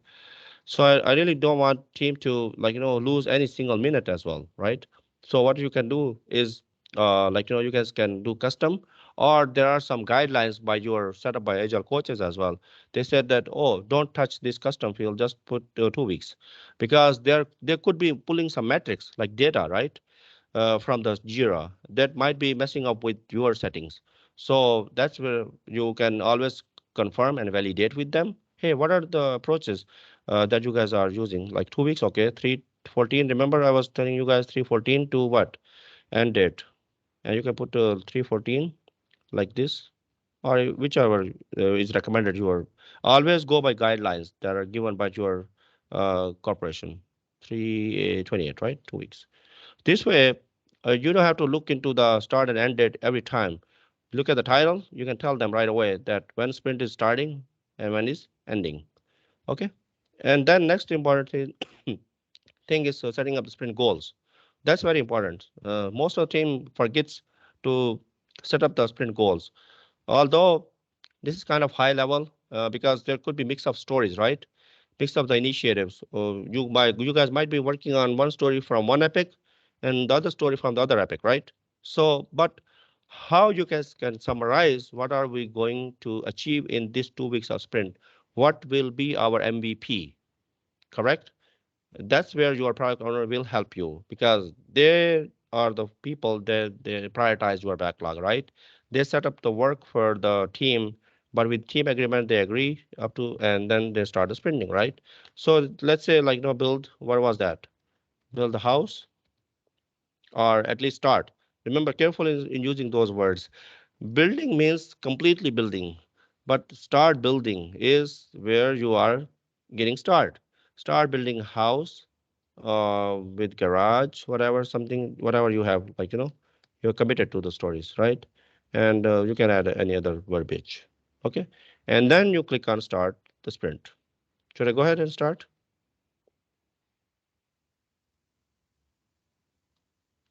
so I really don't want team to like lose any single minute as well, right? So what you can do is like you guys can do custom, or there are some guidelines by your set up by agile coaches as well. They said that, oh, don't touch this custom field, just put 2 weeks, because there could be pulling some metrics like data, right? From the Jira that might be messing up with your settings. So that's where you can always confirm and validate with them. Hey, what are the approaches that you guys are using? Like 2 weeks, okay, 314. Remember, I was telling you guys 314 to what? End date. And you can put 314 like this, or whichever is recommended. You always go by guidelines that are given by your corporation. 328, right? 2 weeks. This way, you don't have to look into the start and end date every time. Look at the title, you can tell them right away that when sprint is starting and when is ending. Okay. And then next important thing is setting up the sprint goals. That's very important. Most of the team forgets to set up the sprint goals. Although this is kind of high level because there could be mix of stories, right? Mix of the initiatives. You guys might be working on one story from one epic and the other story from the other epic, right? So, but how you guys can summarize what are we going to achieve in these 2 weeks of sprint? What will be our MVP? Correct? That's where your product owner will help you because they are the people that they prioritize your backlog, right? They set up the work for the team, but with team agreement they agree up to, and then they start the sprinting, right? So let's say like build, what was that? Build the house, or at least start. Remember careful in using those words. Building means completely building, but start building is where you are getting started. Start building a house with garage, whatever, something, whatever you have, like, you're committed to the stories, right? And you can add any other verbiage. Okay. And then you click on start the sprint. Should I go ahead and start?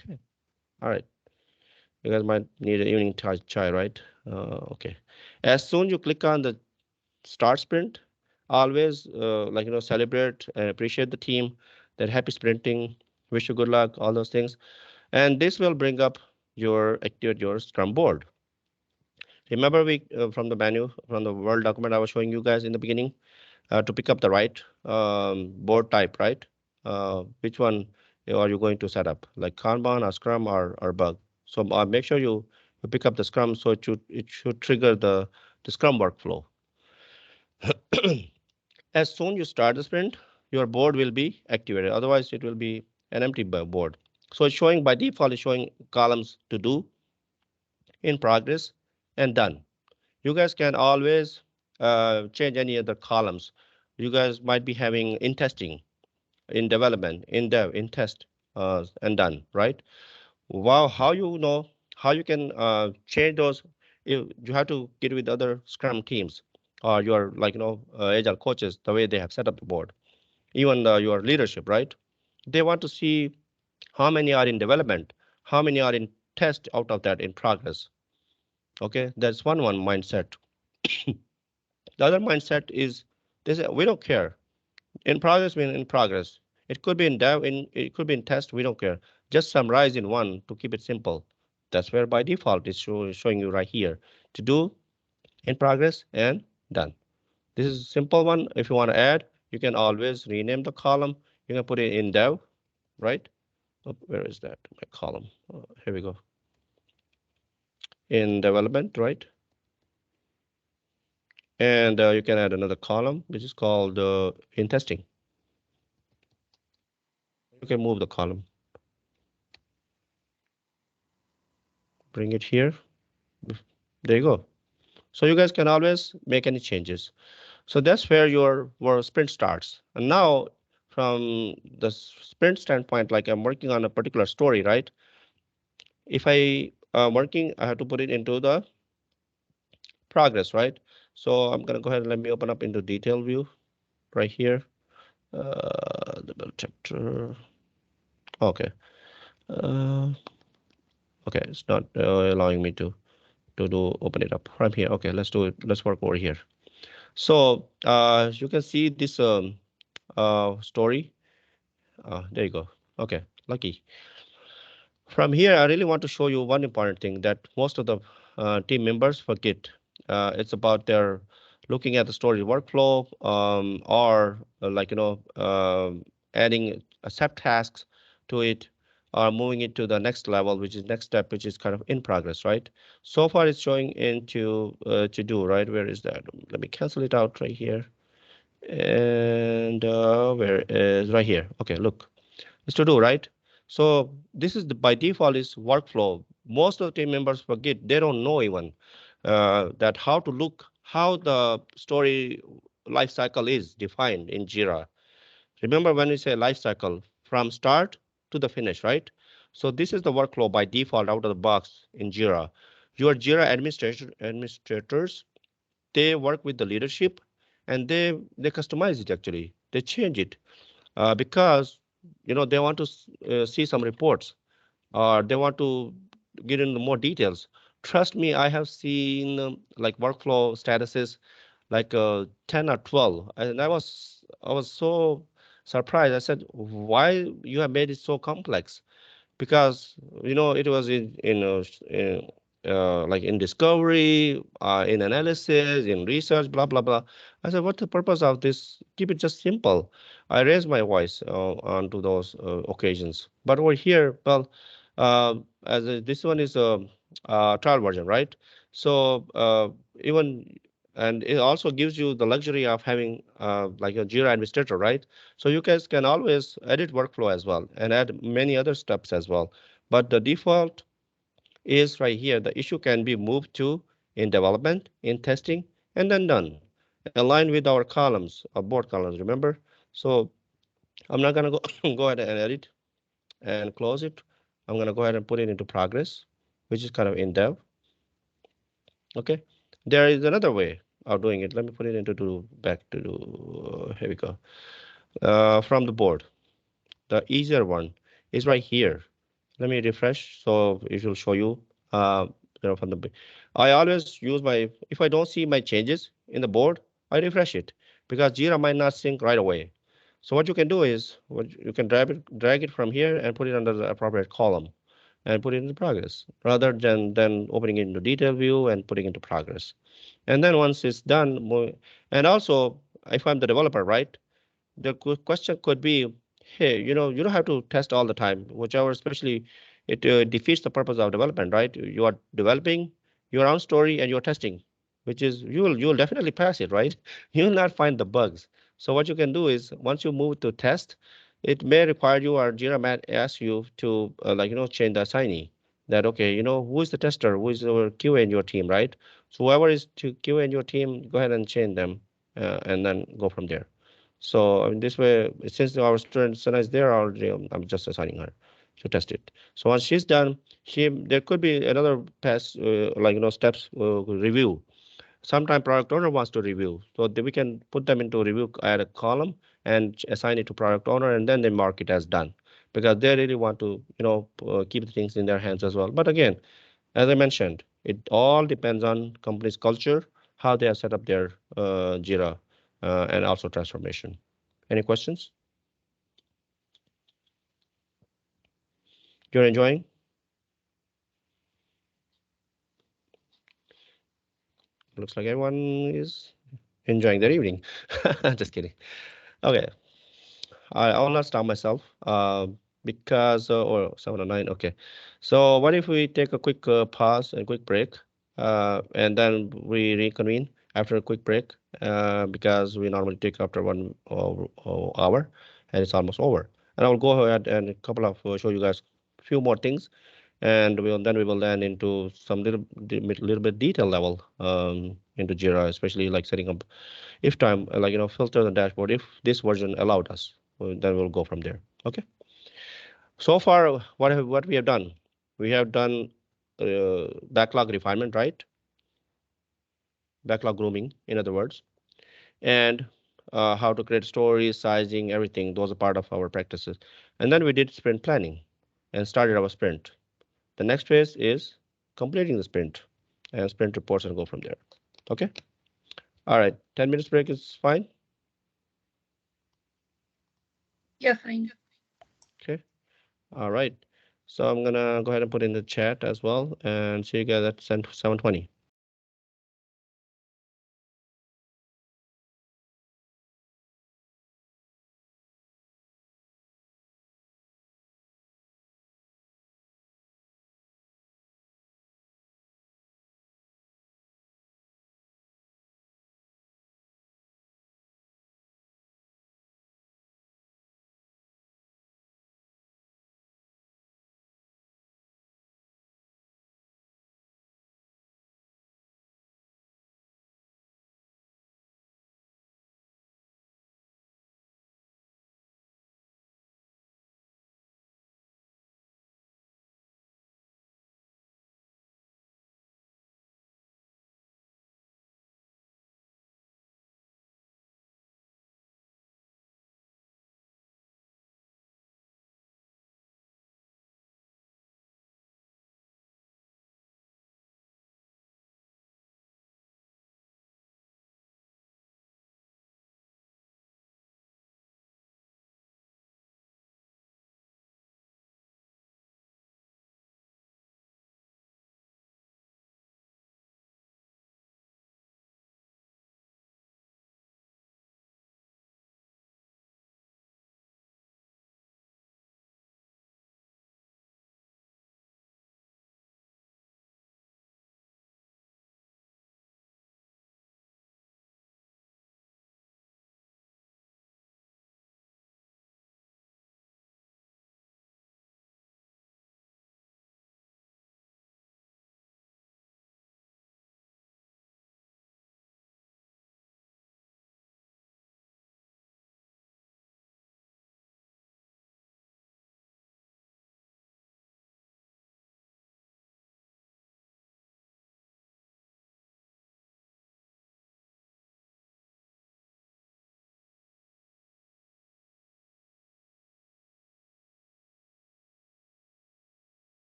Okay. All right. You guys might need an evening chai, right? Okay. As soon you click on the start sprint, always like celebrate and appreciate the team, that happy sprinting, wish you good luck, all those things. And this will bring up activate your Scrum board. Remember we from the menu, from the Word document I was showing you guys in the beginning, to pick up the right board type, right? Which one are you going to set up, like Kanban or Scrum or Bug? So make sure you pick up the Scrum, so it should trigger the Scrum workflow. As soon you start the sprint, your board will be activated. Otherwise, it will be an empty board. So it's showing by default, it's showing columns to do, in progress, and done. You guys can always change any other columns. You guys might be having in testing, in development, in dev, in test, and done, right? Wow, how you can change those? You have to get with other Scrum teams or your like agile coaches, the way they have set up the board. Even your leadership, right? They want to see how many are in development, how many are in test out of that in progress. Okay, that's one mindset. The other mindset is they say we don't care. In progress mean in progress. It could be in dev, it could be in test, we don't care. Just summarize in one to keep it simple. That's where by default it's showing you right here. To do, in progress, and done. This is a simple one. If you want to add, you can always rename the column. You can put it in dev, right? Oh, where is that? My column. Here we go. In development, right? And you can add another column, which is called in testing. You can move the column, bring it here. There you go. So you guys can always make any changes. So that's where your sprint starts. And now from the sprint standpoint, like I'm working on a particular story, right? If I am working, I have to put it into the progress, right? So I'm gonna go ahead and let me open up into detail view right here. The build chapter. Okay. Uh, okay, it's not allowing me to do open it up from here. Okay, let's do it. Let's work over here. So you can see this story. There you go. Okay, lucky. From here, I really want to show you one important thing that most of the team members forget. It's about their looking at the story workflow, or like adding subtasks to it, or moving it to the next level, which is next step, which is kind of in progress, right? So far, it's showing into to do, right? Where is that? Let me cancel it out right here. And where is right here? Okay, look, is to do, right? So this is the by default is workflow. Most of the team members forget, they don't know even that how to look, how the story life cycle is defined in Jira. Remember when we say life cycle from start to the finish, right? So this is the workflow by default out of the box in Jira. Your Jira administrators, they work with the leadership, and they customize it, actually they change it because they want to see some reports, or they want to get into more details. Trust me, I have seen like workflow statuses like 10 or 12, and I was so surprised. I said, why you have made it so complex? Because it was in like in discovery, in analysis, in research, blah blah blah. I said, what's the purpose of this? Keep it just simple. I raised my voice onto those occasions. But over here, well, this one is a trial version, right? So even and it also gives you the luxury of having like a Jira administrator, right? So you guys can always edit workflow as well and add many other steps as well. But the default is right here. The issue can be moved to in development, in testing, and then done. Align with our columns, our board columns, remember? So I'm not gonna go go ahead and edit and close it. I'm gonna go ahead and put it into progress, which is kind of in dev. Okay. There is another way of doing it. Let me put it into do back to do. Here we go. From the board. The easier one is right here. Let me refresh so it will show you from the I always use my, if I don't see my changes in the board, I refresh it because Jira might not sync right away. So what you can do is you can drag it from here and put it under the appropriate column and put it into progress rather than opening it into detail view and putting into progress. And then once it's done, and also if I'm the developer, right? The question could be, hey, you don't have to test all the time, whichever, especially it defeats the purpose of development, right? You are developing your own story and you're testing, which is you'll definitely pass it, right? You'll not find the bugs. So what you can do is once you move to test, it may require you or Jira might ask you to change the assignee. That okay, who is the tester, who is our QA in your team, right? So whoever is to QA in your team, go ahead and change them and then go from there. So in this way, since our student Sana is there already, I'm just assigning her to test it. So once she's done, there could be another pass, steps review. Sometimes product owner wants to review, so we can put them into review, add a column, and assign it to product owner, and then they mark it as done because they really want to, keep the things in their hands as well. But again, as I mentioned, it all depends on company's culture, how they have set up their Jira, and also transformation. Any questions? You're enjoying? Looks like everyone is enjoying their evening. Just kidding. Okay, I will not stop myself because, or 7 or 9. Okay, so what if we take a quick pause and quick break, and then we reconvene after a quick break because we normally take after 1 hour, and it's almost over. And I will go ahead and a couple of show you guys a few more things, and we will land into some little bit detail level into Jira, especially like setting up if time, filter the dashboard if this version allowed us. Then we'll go from there. Okay. So far, what we have done? We have done backlog refinement, right? Backlog grooming, in other words, and how to create stories, sizing, everything. Those are part of our practices. And then we did sprint planning and started our sprint. The next phase is completing the sprint and sprint reports and go from there. Okay. All right. 10 minutes break is fine.
Yeah, fine.
Okay. All right. So I'm gonna go ahead and put in the chat as well and see you guys at 7:20.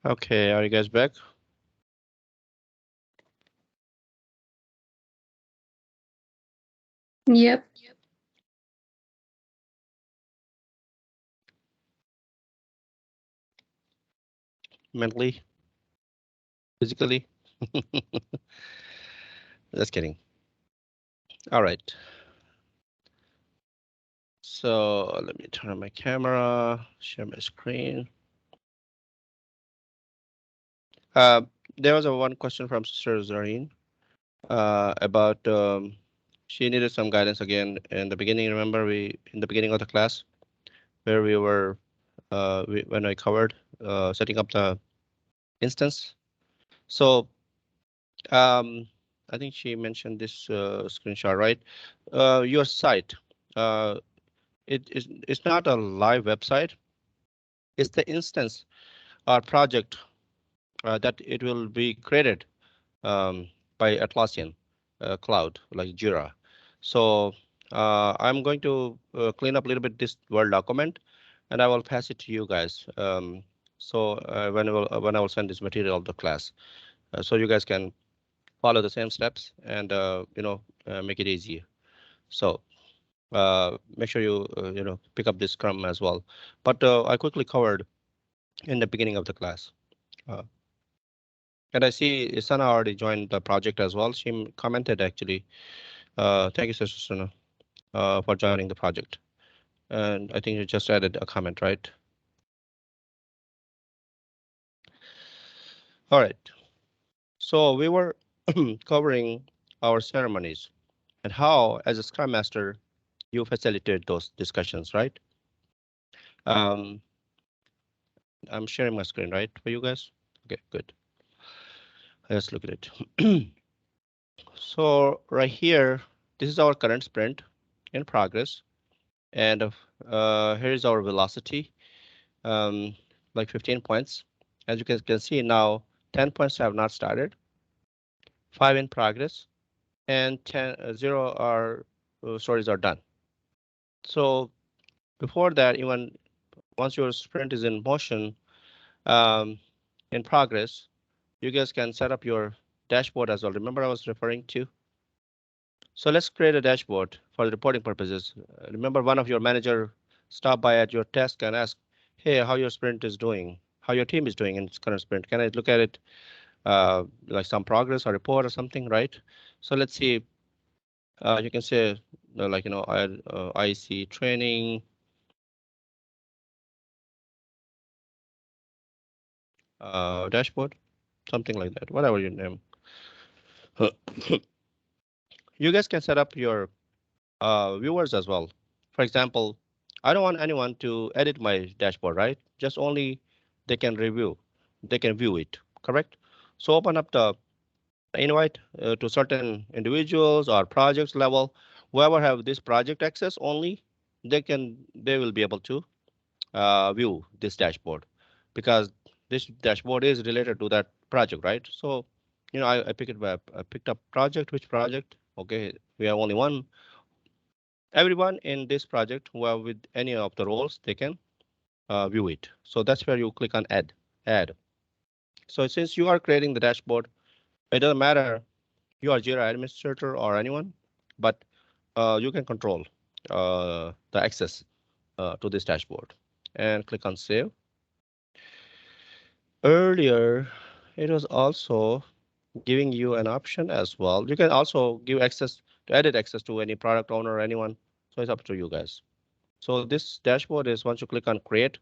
Okay, are you guys back?
Yep.
Mentally, physically? Just kidding. All right. So let me turn on my camera, share my screen. Uh, there was a one question from Sister Zareen about she needed some guidance again in the beginning. Remember, we in the beginning of the class where we were when I covered setting up the instance. So um, I think she mentioned this screenshot, right? Your site, uh, it's not a live website. It's the instance or project that it will be created by Atlassian Cloud, like Jira. So I'm going to clean up a little bit this Word document, and I will pass it to you guys. So when I will send this material to class, so you guys can follow the same steps and make it easier. So make sure you pick up this Scrum as well. But I quickly covered in the beginning of the class. Uh, and I see Sana already joined the project as well. She commented actually. Thank you, Sister Sana, for joining the project. And I think you just added a comment, right? All right. So we were covering our ceremonies and how, as a Scrum Master, you facilitate those discussions, right? Um, I'm sharing my screen, right, for you guys? Okay, good. Let's look at it. So right here, this is our current sprint in progress, and here is our velocity, um, like 15 points. As you can see now, 10 points have not started, 5 in progress, and 0 are stories are done. So before that, even once your sprint is in motion, um, in progress, you guys can set up your dashboard as well. Remember I was referring to? So let's create a dashboard for the reporting purposes. Remember one of your manager stop by at your desk and ask, hey, how your sprint is doing, how your team is doing in its current sprint. Can I look at it like some progress or report or something, right? So let's see, you can say like, IC training, dashboard, something like that, whatever your name. You guys can set up your viewers as well. For example, I don't want anyone to edit my dashboard, right? Just only they can review, they can view it, correct? So open up the invite to certain individuals or projects level. Whoever have this project access only, they will be able to view this dashboard because this dashboard is related to that project, right? So, I picked up project, which project? Okay, we have only one. Everyone in this project who are with any of the roles, they can view it. So that's where you click on add. So since you are creating the dashboard, it doesn't matter you are Jira administrator or anyone, but you can control the access to this dashboard and click on save. Earlier, it was also giving you an option as well. You can also give access to edit access to any product owner or anyone. So it's up to you guys. So this dashboard is once you click on create,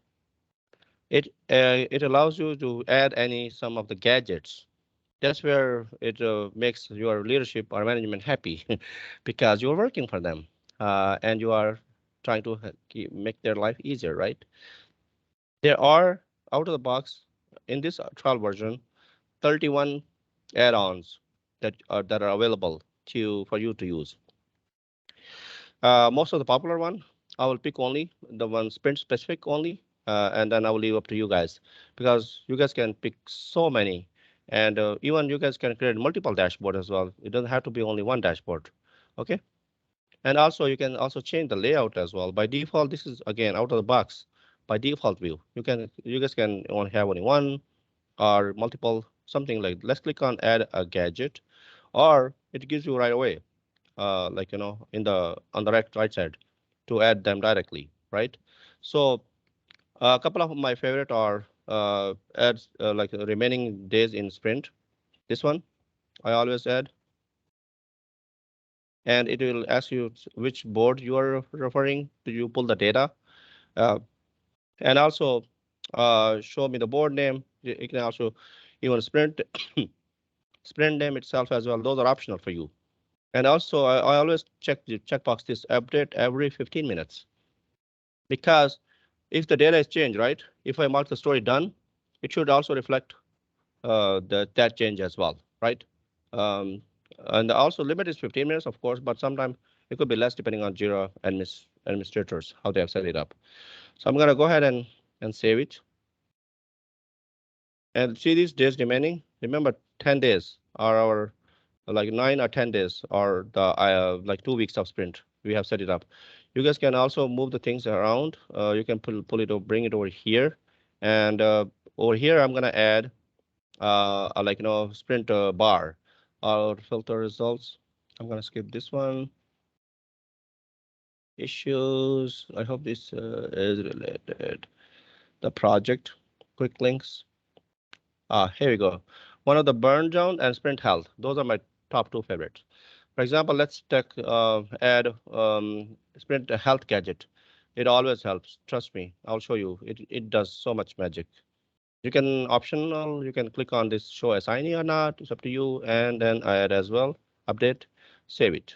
it allows you to add any some of the gadgets. That's where it makes your leadership or management happy because you're working for them and you are trying to make their life easier, right? There are out of the box in this trial version 31 add-ons that are available to for you to use. Most of the popular one, I will pick only the one sprint specific only, and then I will leave up to you guys because you guys can pick so many, and even you guys can create multiple dashboard as well. It doesn't have to be only one dashboard, okay? And also you can also change the layout as well. By default, this is again out of the box by default view. You guys can only have only one or multiple something like, let's click on add a gadget, or it gives you right away, like, in the on the right side to add them directly, right? So a couple of my favorite are adds like remaining days in sprint. This one I always add, and it will ask you which board you are referring to. You pull the data, uh, and also show me the board name. You can also even sprint sprint name itself as well. Those are optional for you. And also, I always check the checkbox this update every 15 minutes, because if the data is changed, right? If I mark the story done, it should also reflect that change as well, right? Um, and also limit is 15 minutes, of course, but sometimes it could be less depending on Jira administrators, how they have set it up. So I'm gonna go ahead and save it. And see these days remaining. Remember, 10 days are our, like 9 or 10 days are the like 2 weeks of sprint. We have set it up. You guys can also move the things around. You can pull it over, bring it over here, and over here I'm gonna add like sprint bar or filter results. I'm gonna skip this one. Issues. I hope this is related. The project. Quick links. Here we go. One of the burn down and sprint health. Those are my top two favorites. For example, let's add sprint health gadget. It always helps. Trust me. I'll show you. It does so much magic. You can optional. You can click on this show assignee or not. It's up to you. And then add as well. Update. Save it.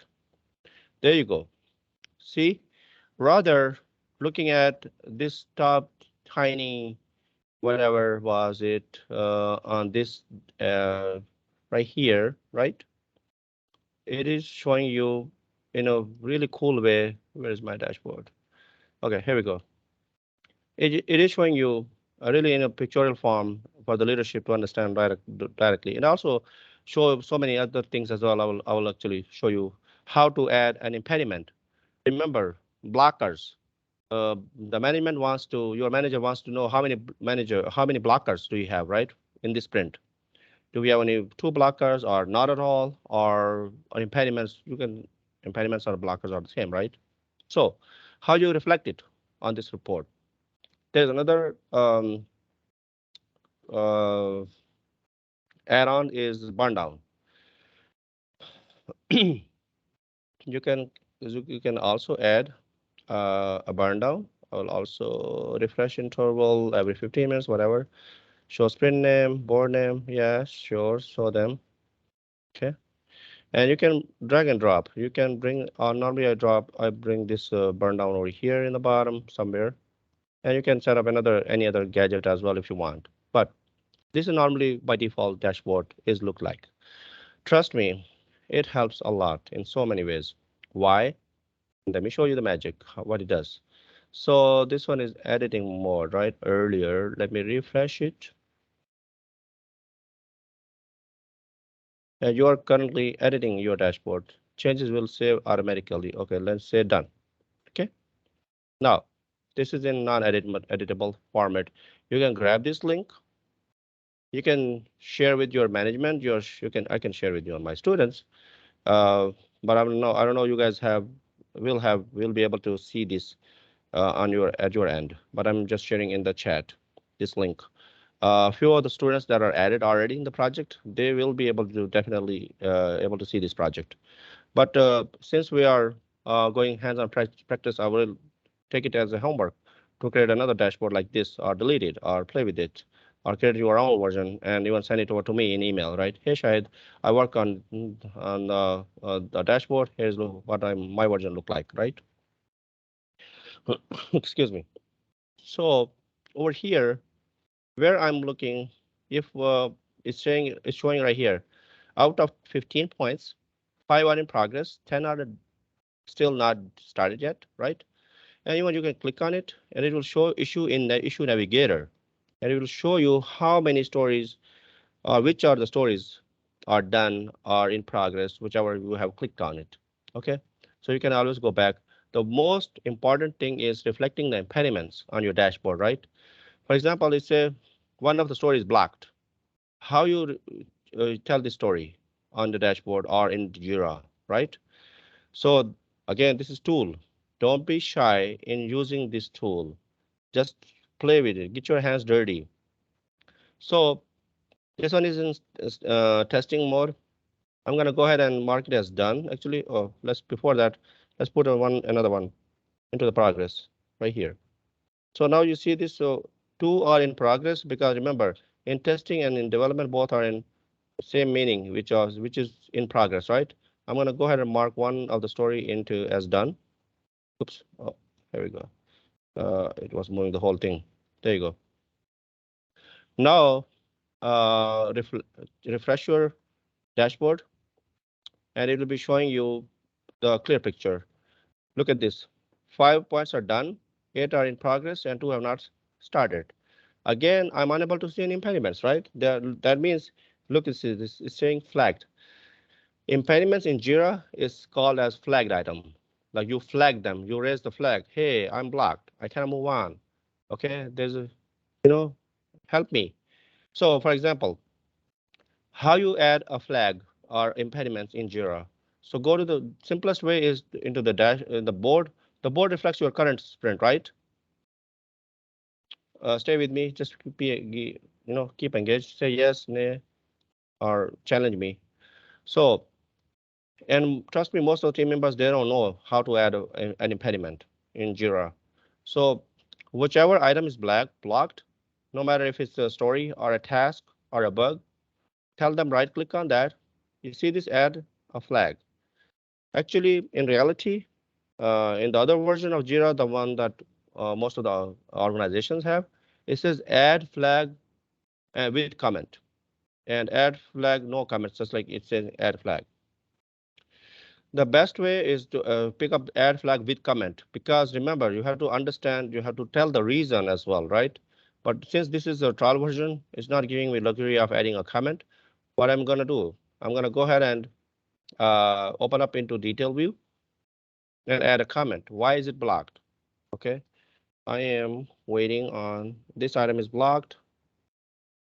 There you go. See, rather looking at this top tiny whatever was it on this uh, right here, right? It is showing you in a really cool way. Where is my dashboard? Okay, here we go. It is showing you really in a pictorial form for the leadership to understand directly, and also show so many other things as well. I will actually show you how to add an impediment. Remember, blockers. The management wants to, your manager wants to know how many blockers do you have, right? In this sprint. Do we have any two blockers or not at all, or impediments? Impediments or blockers are the same, right? So how you reflect it on this report? There's another uh, add-on is burn down. You can also add a burn down. I will also refresh interval every 15 minutes, whatever. Show sprint name, board name. Yes, sure. Show them. Okay. And you can drag and drop. You can bring, normally I bring this burn down over here in the bottom somewhere. And you can set up any other gadget as well if you want. But this is normally by default dashboard is look like. Trust me, it helps a lot in so many ways. Why? Let me show you the magic, what it does. So this one is editing mode, right? Earlier, let me refresh it. And you are currently editing your dashboard. Changes will save automatically. Okay, let's say done. Okay. Now, this is in non-editable format. You can grab this link. You can share with your management. I can share with you and my students. Uh, but I don't know. You guys will be able to see this at your end. But I'm just sharing in the chat this link. A few of the students that are added already in the project, they will be able to definitely able to see this project. But since we are going hands-on practice, I will take it as a homework to create another dashboard like this, or delete it, or play with it, or create your own version, and even send it over to me in email, right? Hey, Shahid, I work on the dashboard. Here's what my version look like, right? Excuse me. So over here, where I'm looking, if it's showing right here, out of 15 points, 5 are in progress, 10 are still not started yet, right? And even you can click on it, and it will show issue in the issue navigator, and it will show you how many stories or which are the stories are done or in progress, whichever you have clicked on it. Okay, so you can always go back. The most important thing is reflecting the impediments on your dashboard, right? For example, let's say one of the stories blocked. how you tell the story on the dashboard or in Jira, right? So again, this is tool. Don't be shy in using this tool. Just play with it. Get your hands dirty. So this one is in testing mode. I'm gonna go ahead and mark it as done. Actually, oh, let's before that, let's put another one into the progress right here. So now you see this. So two are in progress because remember, in testing and in development, both are in same meaning, which is in progress, right? I'm gonna go ahead and mark one of the story into as done. Oops. Oh, here we go. It was moving the whole thing. There you go. Now, refresh your dashboard, and it will be showing you the clear picture. Look at this. 5 points are done, 8 are in progress, and 2 have not started. Again, I'm unable to see any impediments, right? That means, look, it's saying flagged. Impediments in Jira is called as flagged item. Like you flag them, you raise the flag. Hey, I'm blocked. I cannot move on. Okay, you know, help me. So, for example, how you add a flag or impediments in Jira. So go to the simplest way is into the dash, the board. The board reflects your current sprint, right? Stay with me. Just keep engaged. Say yes, nay, or challenge me. So, and trust me, most of the team members they don't know how to add an impediment in Jira. So, whichever item is blocked, no matter if it's a story or a task or a bug, tell them right click on that. You see this add a flag. Actually, in reality, in the other version of Jira, the one that most of the organizations have, it says add flag with comment and add flag no comments, just like it says add flag. The best way is to pick up the add flag with comment because remember, you have to understand, you have to tell the reason as well, right? But since this is a trial version, it's not giving me luxury of adding a comment. What I'm going to do, I'm going to go ahead and open up into detail view and add a comment. Why is it blocked? Okay. I am waiting on this item is blocked.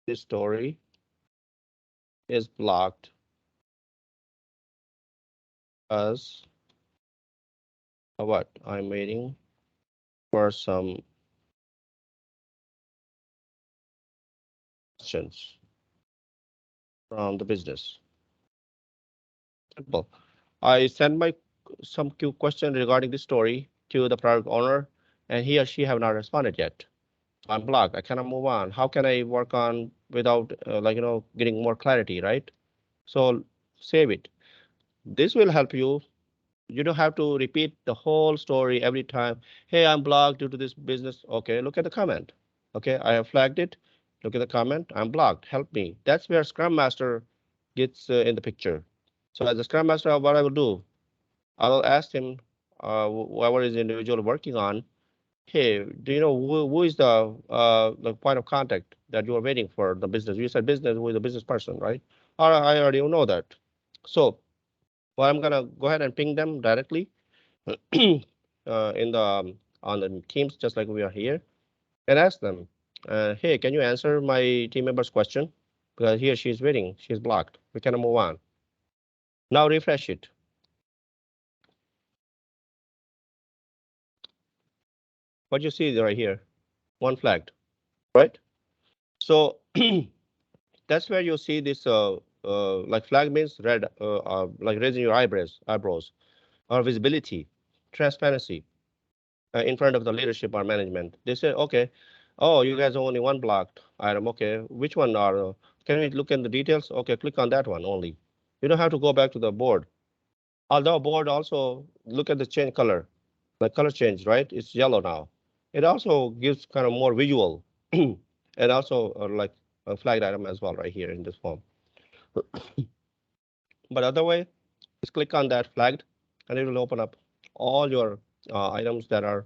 This story is blocked as what? I'm waiting for some questions from the business. Simple. I send my some question regarding this story to the product owner, and he or she have not responded yet. I'm blocked. I cannot move on. How can I work on without getting more clarity, right? So save it. This will help you. You don't have to repeat the whole story every time. Hey, I'm blocked due to this business. Okay, look at the comment. Okay, I have flagged it. Look at the comment. I'm blocked. Help me. That's where Scrum Master gets in the picture. So as a Scrum Master, what I will do, I will ask him, whoever is the individual working on, hey, do you know who is the point of contact that you are waiting for the business? You said business, who is the business person, right? I already know that. So well, I'm gonna go ahead and ping them directly in the on the Teams, just like we are here, and ask them, hey, can you answer my team member's question? Because he or she is waiting, she's blocked. We cannot move on. Now refresh it. What you see right here, one flagged, right? So that's where you see this like flag means red, like raising your eyebrows, or visibility, transparency in front of the leadership or management. They say, okay, oh, you guys have only one blocked item. Okay, which one are? Can we look in the details? Okay, click on that one only. You don't have to go back to the board. Although board also look at the change color, the color change, right? It's yellow now. It also gives kind of more visual, and also like a flagged item as well right here in this form. But other way, just click on that flagged, and it will open up all your items that are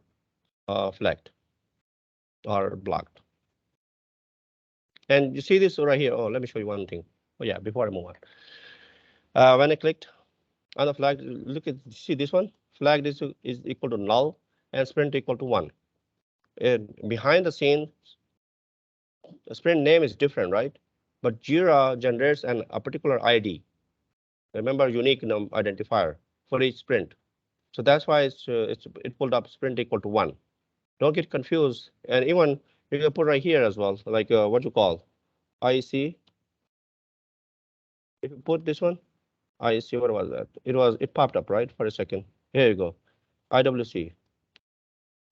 flagged or blocked. And you see this right here. Oh, let me show you one thing. Oh yeah, before I move on. When I clicked on the flag, look at see this one. Flag is equal to null and sprint equal to 1. And behind the scene, the sprint name is different, right? but Jira generates a particular ID. Remember, unique identifier for each sprint. So that's why it pulled up sprint equal to 1. Don't get confused. And even you can put right here as well, like what you call IEC. If you put this one, IEC, what was that? It popped up, right? For a second. Here you go. IWC.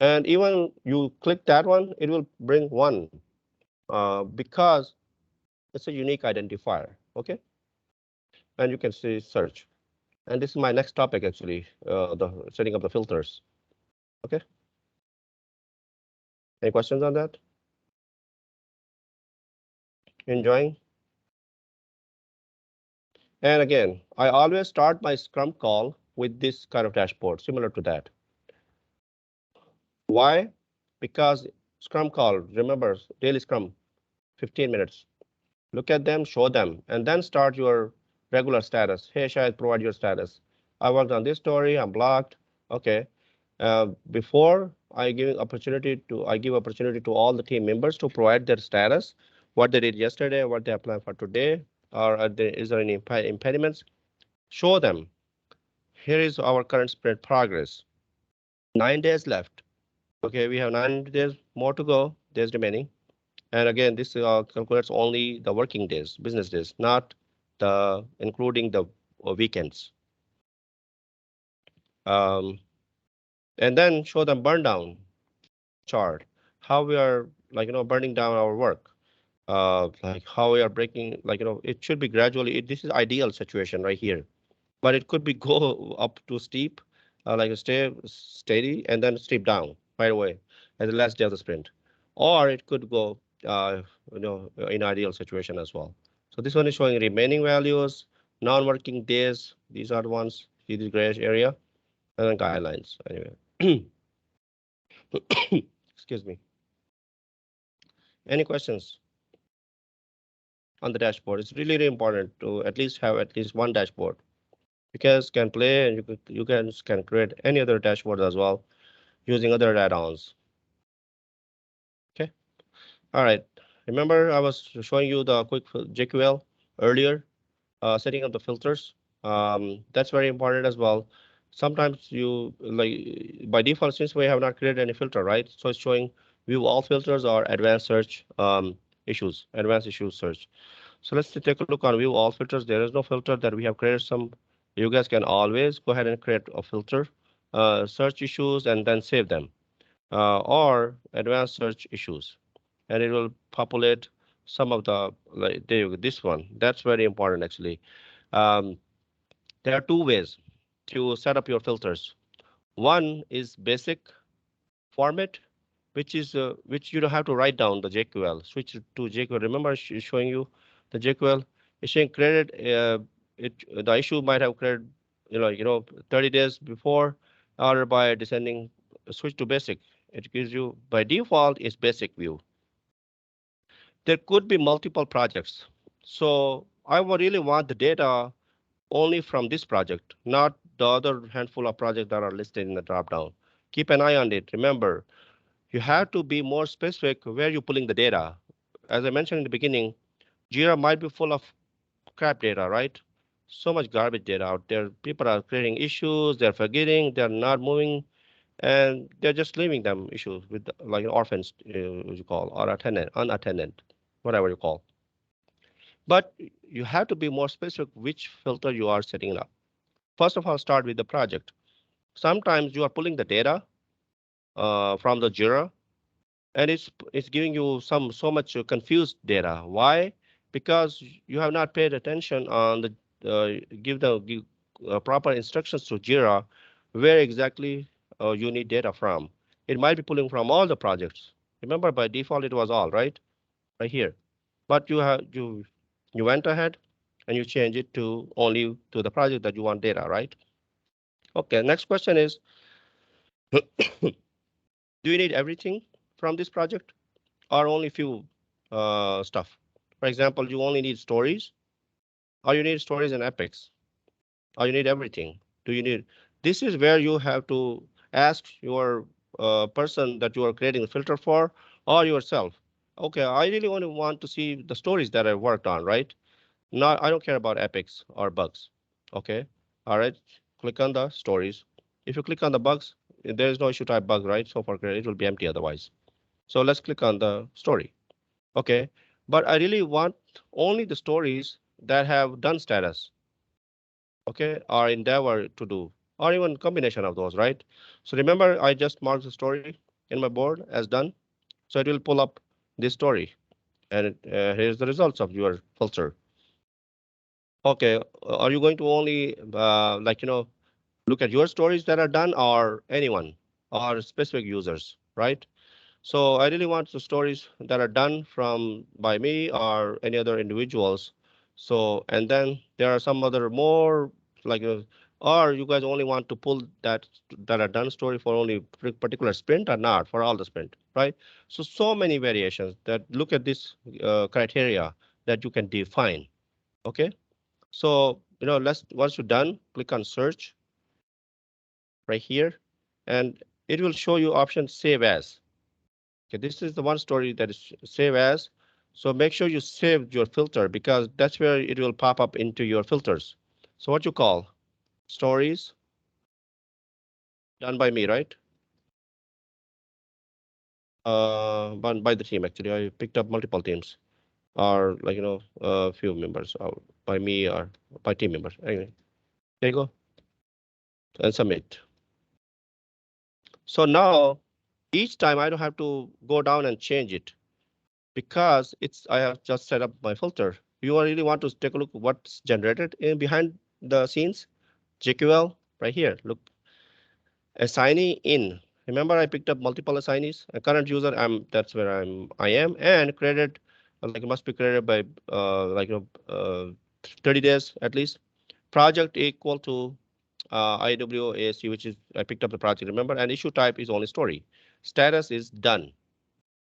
And even you click that one, it will bring 1 because it's a unique identifier. Okay. And you can see search. And this is my next topic, actually, the setting up the filters. Okay. Any questions on that? Enjoying? And again, I always start my Scrum call with this kind of dashboard, similar to that. Why? Because Scrum call, remember, daily Scrum, 15 minutes. Look at them, show them, and then start your regular status. Hey, Shahid, provide your status. I worked on this story, I'm blocked. Okay. Before I give opportunity to all the team members to provide their status, what they did yesterday, what they are planning for today, or is there any impediments? Show them. Here is our current sprint progress. 9 days left. Okay, we have 9 days more to go. Days remaining. And again, this calculates only the working days, business days, not the including the weekends. Um, and then show them burn down chart, how we are burning down our work, like how we are breaking, it should be gradually. This is ideal situation right here, but it could be go up to steep, stay steady and then steep down right away at the last day of the sprint, or it could go, in ideal situation as well. So this one is showing remaining values, non-working days. These are the ones, see the grayish area, and then guidelines. Anyway, excuse me. Any questions on the dashboard? It's really, really important to at least have at least one dashboard. You guys can play and you can create any other dashboard as well using other add-ons. Okay. All right. Remember I was showing you the quick JQL earlier, setting up the filters. That's very important as well. Sometimes you like by default, since we have not created any filter, right? So it's showing view all filters or advanced search issues, advanced issue search. So let's take a look on view all filters. There is no filter that we have created some. You guys can always go ahead and create a filter, search issues, and then save them, or advanced search issues, and it will populate some of the, like there you go, this one. That's very important actually. Um, there are two ways to set up your filters. One is basic format, which you don't have to write down the JQL. Switch to JQL. Remember showing you the JQL. It's saying created. The issue might have created, 30 days before, or by descending. Switch to basic. It gives you by default is basic view. There could be multiple projects, so I would really want the data only from this project, not the other handful of projects that are listed in the dropdown. Keep an eye on it. Remember, you have to be more specific where you're pulling the data. As I mentioned in the beginning, Jira might be full of crap data, right? So much garbage data out there. People are creating issues, they're forgetting, they're not moving, and they're just leaving them issues with like orphans, what you call, or attendant, unattended, whatever you call. But you have to be more specific which filter you are setting up. First of all, start with the project. Sometimes you are pulling the data from the Jira, and it's giving you so much confused data. Why? Because you have not paid attention on the give proper instructions to Jira where exactly you need data from. It might be pulling from all the projects. Remember, by default it was all right here, but you went ahead and you change it to only to the project that you want data, right? Okay, next question is, do you need everything from this project or only few stuff? For example, you only need stories, or you need stories and epics, or you need everything. Do you need? This is where you have to ask your person that you are creating the filter for, or yourself. Okay, I really only want to see the stories that I worked on, right? Not, I don't care about epics or bugs. Okay, all right. Click on the stories. If you click on the bugs, there is no issue type bug, right? So far, it will be empty otherwise. So let's click on the story. Okay, but I really want only the stories that have done status, okay, or endeavor to do, or even combination of those, right? So remember, I just marked the story in my board as done. So it will pull up this story, and here's the results of your filter. Okay, are you going to only look at your stories that are done, or anyone, or specific users, right? So I really want the stories that are done from by me or any other individuals. So, and then there are some other more like, or you guys only want to pull that are done story for only particular sprint or not for all the sprint, right? So many variations that look at this criteria that you can define. Okay. So, let's once you're done, click on search right here, and it will show you option save as. Okay, this is the one story that is save as. So make sure you save your filter because that's where it will pop up into your filters. So what you call stories done by me, right? By the team actually. I picked up multiple teams or a few members by me or by team members. Anyway, there you go and submit. So now each time I don't have to go down and change it because I have just set up my filter. You really want to take a look what's generated in behind the scenes. JQL right here. Look, assignee in. Remember, I picked up multiple assignees. A current user, that's where I am, and credit must be credited by 30 days at least. Project equal to IWASC, which is I picked up the project. Remember, and issue type is only story. Status is done,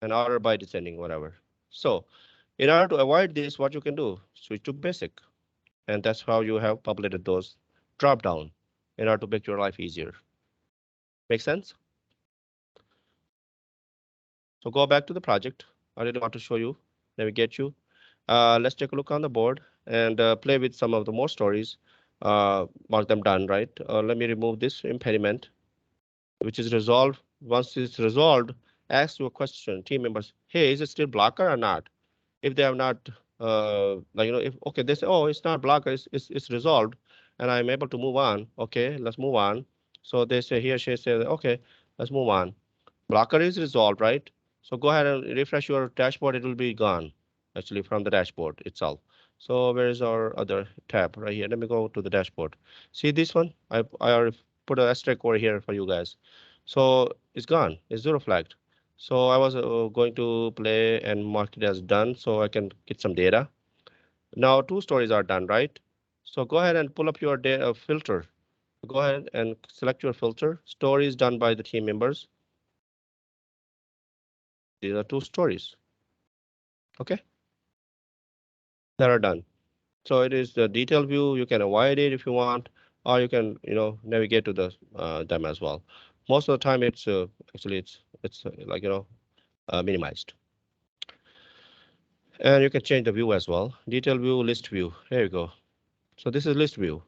and order by descending, whatever. So, in order to avoid this, what you can do, switch to basic. And that's how you have populated those drop down in order to make your life easier. Make sense? So go back to the project. I really want to show you, navigate you. Let's take a look on the board and play with some of the more stories. Mark them done, right? Let me remove this impediment, which is resolved. Once it's resolved, ask you a question, team members, hey, is it still blocker or not? If they have not if okay they say, oh, it's not blocker, it's resolved and I'm able to move on. Okay, let's move on. So they say, he or she says, okay, let's move on. Blocker is resolved, right? So go ahead and refresh your dashboard. It will be gone actually from the dashboard itself. So where is our other tab right here? Let me go to the dashboard. See this one? I already put an asterisk over here for you guys. So it's gone. It's zero flagged. So I was going to play and mark it as done so I can get some data. Now two stories are done, right? So go ahead and pull up your data filter. Go ahead and select your filter. Stories done by the team members. These are two stories, okay, that are done. So it is the detail view. You can avoid it if you want, or you can, navigate to them as well. Most of the time, it's actually it's minimized, and you can change the view as well. Detail view, list view. Here you go. So this is list view.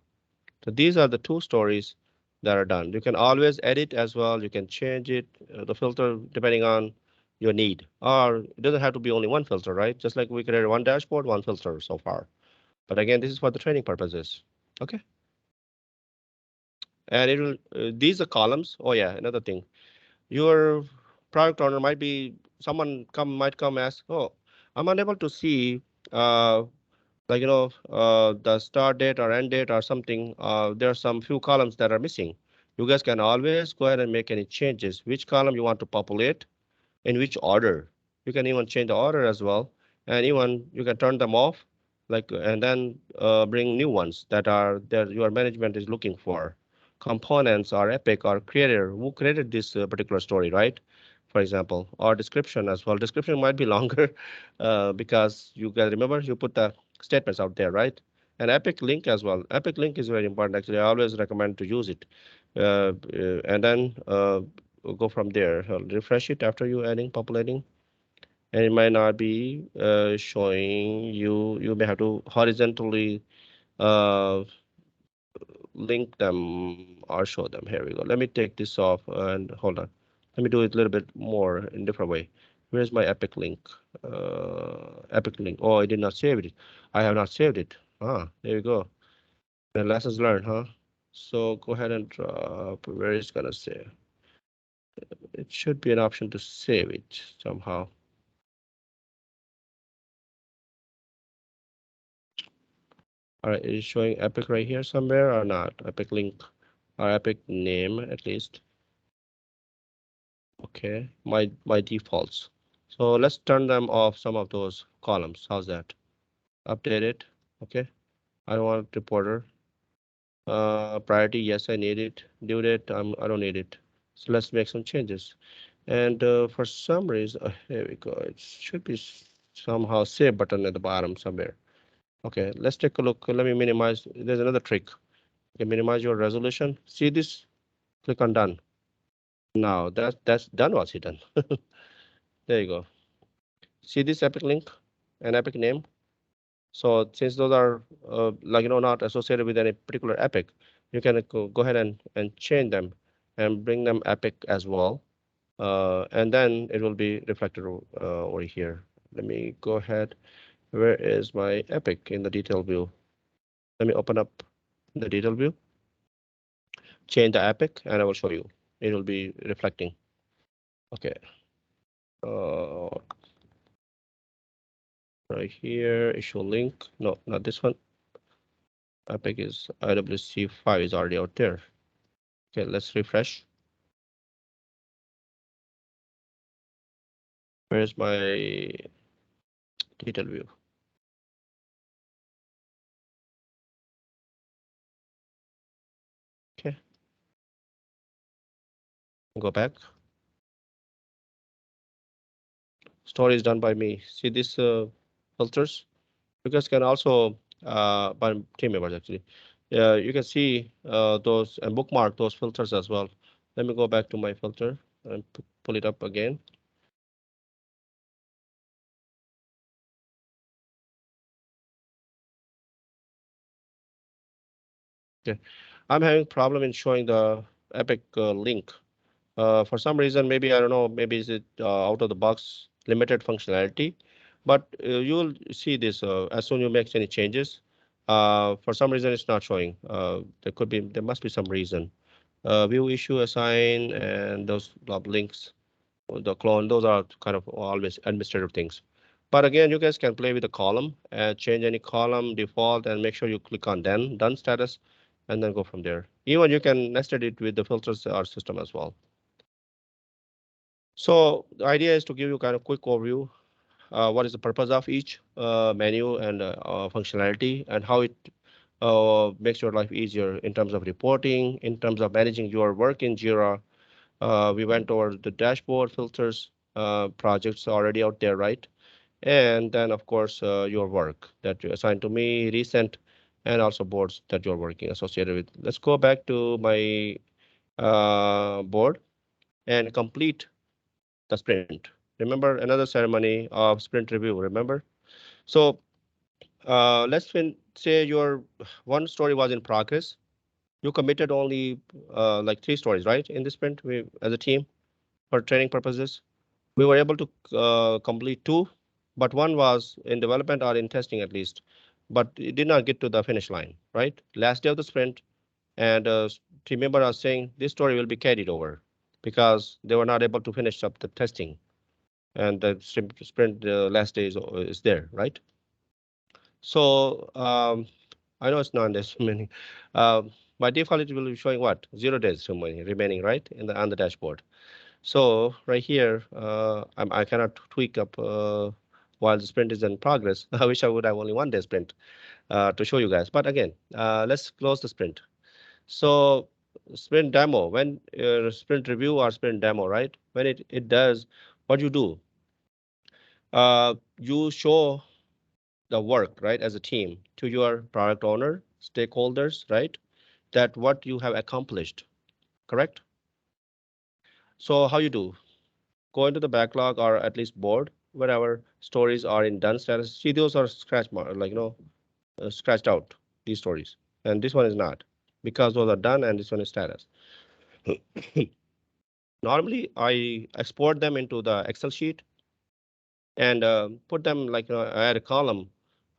So these are the two stories that are done. You can always edit as well. You can change it, the filter depending on your need, or it doesn't have to be only one filter, right? Just like we created one dashboard, one filter so far. But again, this is for the training purposes. Okay. And it will, these are columns. Oh yeah, another thing. Your product owner might be, might come ask, oh, I'm unable to see, the start date or end date or something. There are some few columns that are missing. You guys can always go ahead and make any changes. Which column you want to populate, in which order. You can even change the order as well, and even you can turn them off, and then bring new ones that your management is looking for. Components or epic or creator who created this particular story, right? For example, or description as well. Description might be longer because you guys remember you put the statements out there, right? And epic link as well. Epic link is very important. Actually, I always recommend to use it. And then go from there. Refresh it after you adding, populating. and it might not be showing you. You may have to horizontally uh, link them or show them. Here we go. Let me take this off and hold on. Let me do it a little bit more in different way. Where's my Epic link? Epic link. Oh, I did not save it. I have not saved it. Ah, there you go. The lessons learned, huh? So go ahead and drop where it's gonna save. It should be an option to save it somehow. All right, is it showing Epic right here somewhere or not? Epic link or Epic name at least. Okay, my defaults. So let's turn them off some of those columns. How's that? Update it. Okay. I don't want reporter. Priority, yes, I need it. Due date, I don't need it. So let's make some changes. And for some reason, here we go. It should be somehow save button at the bottom somewhere. Okay, let's take a look. Let me minimize. There's another trick. You can minimize your resolution. See this? Click on done. Now that's done was hidden. There you go. See this epic link and epic name. So since those are like not associated with any particular epic, you can go ahead and change them and bring them epic as well. And then it will be reflected over here. Let me go ahead. Where is my epic in the detail view? Let me open up the detail view, change the epic, and I will show you. It will be reflecting. Okay. Uh, right here, issue link. No, not this one. Epic is IWC5 is already out there. Okay, let's refresh. Where's my detail view? Okay, go back. Story is done by me. See these filters? You guys can also, by team members actually, you can see those and bookmark those filters as well. Let me go back to my filter and pull it up again. Okay, I'm having problem in showing the Epic link. For some reason, maybe I don't know, maybe is it out of the box limited functionality, but you'll see this as soon you make any changes. For some reason, it's not showing. There must be some reason. View issue assign and those links, the clone, those are kind of always administrative things. But again, you guys can play with the column and change any column default and make sure you click on done status and then go from there. Even you can nested it with the filters or system as well. So the idea is to give you kind of quick overview. What is the purpose of each menu and functionality and how it makes your life easier in terms of reporting, in terms of managing your work in Jira. We went over the dashboard filters, projects already out there, right? And then, of course, your work that you assigned to me, recent, and also boards that you're working associated with. Let's go back to my board and complete the sprint. Remember another ceremony of sprint review, remember? So say your one story was in progress. You committed only like 3 stories, right? In this sprint, we as a team for training purposes, we were able to complete 2, but one was in development or in testing at least, but it did not get to the finish line, right? Last day of the sprint, and team member are saying this story will be carried over because they were not able to finish up the testing and the sprint last day is there, right? So I know it's not this many. By default, it will be showing what 0 days remaining, right, in the on the dashboard. So right here, I cannot tweak up while the sprint is in progress. I wish I would have only 1 day sprint to show you guys. But again, let's close the sprint. So sprint demo, when sprint review or sprint demo, right? When it does, what you do, you show the work, right, as a team to your product owner, stakeholders, right, that what you have accomplished, correct? So how you do? Go into the backlog or at least board. wherever stories are in done status. See, those are scratch mark, like scratched out these stories, and this one is not because those are done and this one is status. Normally, I export them into the Excel sheet and put them like I add a column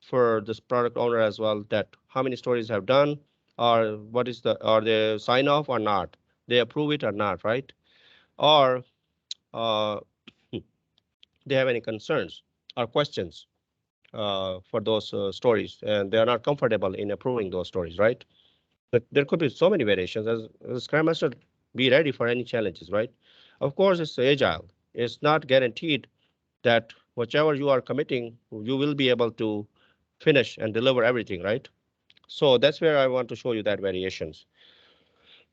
for this product owner as well, that how many stories have done, or what is the, or they sign off or not, they approve it or not, right? Or uh, they have any concerns or questions for those stories, and they are not comfortable in approving those stories, right? But there could be so many variations. As a Scrum Master, be ready for any challenges, right? Of course, it's agile. It's not guaranteed that whichever you are committing, you will be able to finish and deliver everything, right? So that's where I want to show you that variations.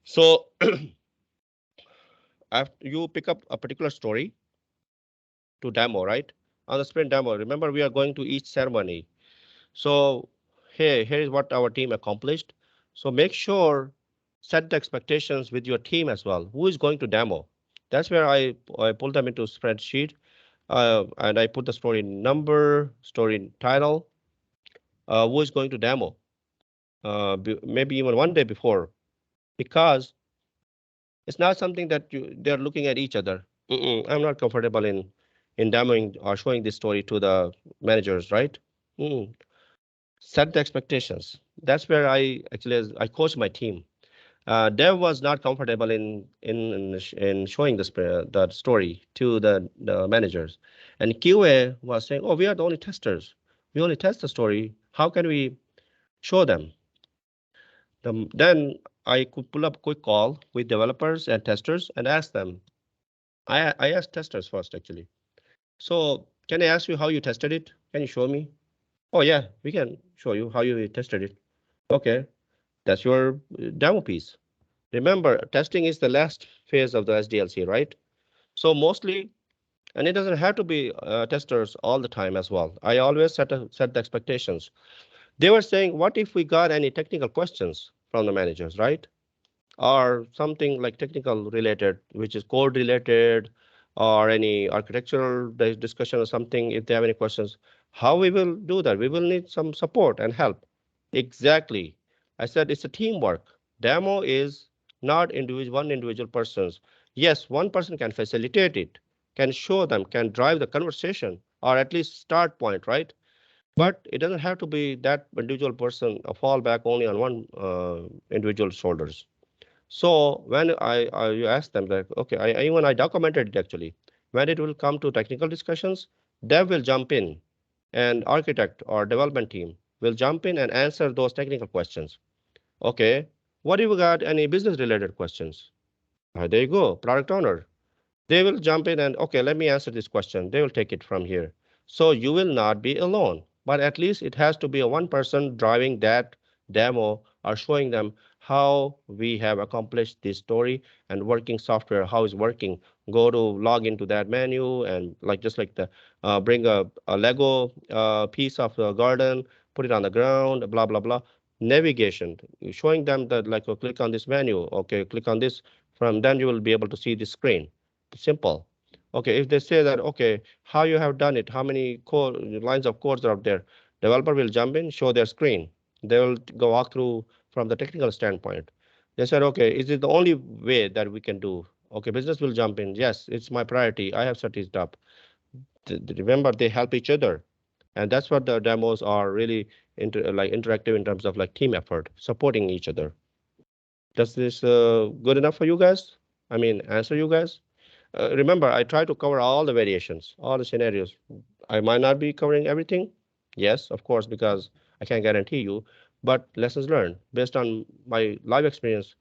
So after you pick up a particular story to demo, right? On the sprint demo, remember we are going to each ceremony. So here is what our team accomplished. So make sure set the expectations with your team as well. Who is going to demo? That's where I pull them into spreadsheet, and I put the story number, story title, who is going to demo, maybe even one day before, because it's not something that they're looking at each other. I'm not comfortable in demoing or showing this story to the managers, right? Mm. Set the expectations. That's where I coach my team. Dev was not comfortable in showing the story to the managers, and QA was saying, "Oh, we are the only testers. We only test the story. How can we show them?" Then I could pull up a quick call with developers and testers and ask them. I asked testers first, actually. So can I ask you how you tested it? Can you show me? Oh yeah, we can show you how you tested it. Okay, that's your demo piece. Remember, testing is the last phase of the SDLC, right? So mostly, and it doesn't have to be testers all the time as well. I always set the expectations. They were saying, what if we got any technical questions from the managers, right? Or something like technical related, which is code related, or any architectural discussion or something. If they have any questions, how we will do that? We will need some support and help. Exactly. I said it's a teamwork. Demo is not one individual person's. Yes, one person can facilitate it, can show them, can drive the conversation, or at least start point, right? But it doesn't have to be that individual person fall back only on one individual shoulders. So when you ask them like, okay, I documented it actually. When it will come to technical discussions, dev will jump in, and architect or development team will jump in and answer those technical questions. Okay, what if you got any business related questions? There you go, product owner. They will jump in and, okay, let me answer this question. They will take it from here. So you will not be alone, but at least it has to be a one person driving that demo or showing them how we have accomplished this story and working software, how is working. Go to log into that menu and like just like the bring a Lego piece of the garden, put it on the ground, blah blah blah. Navigation, showing them that like, oh, click on this menu, okay, click on this. From then you will be able to see the screen. Simple. Okay, if they say that, okay, how you have done it, how many code lines of codes are up there, developer will jump in, show their screen. They will go walk through from the technical standpoint. They said, okay, is it the only way that we can do? Okay, business will jump in. Yes, it's my priority. I have set it up. Remember, they help each other. And that's what the demos are really like interactive in terms of like team effort, supporting each other. Does this good enough for you guys? I mean, answer you guys? Remember, I try to cover all the variations, all the scenarios. I might not be covering everything. Yes, of course, because I can't guarantee you, but lessons learned based on my life experience,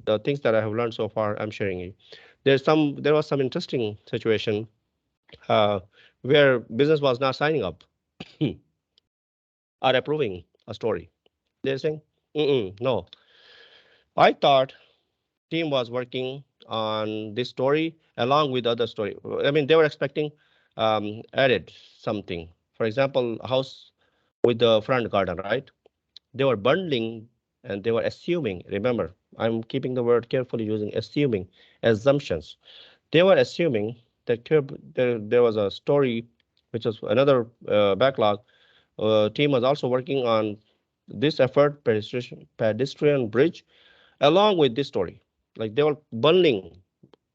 the things that I have learned so far, I'm sharing it. There was some interesting situation uh, where business was not signing up or approving a story. They're saying, no. I thought team was working on this story along with other story. I mean, they were expecting added something. For example, house with the front garden, right? They were bundling and they were assuming. Remember, I'm keeping the word carefully using assuming assumptions. They were assuming that there was a story which is another backlog. Team was also working on this effort, pedestrian bridge, along with this story. Like they were bundling,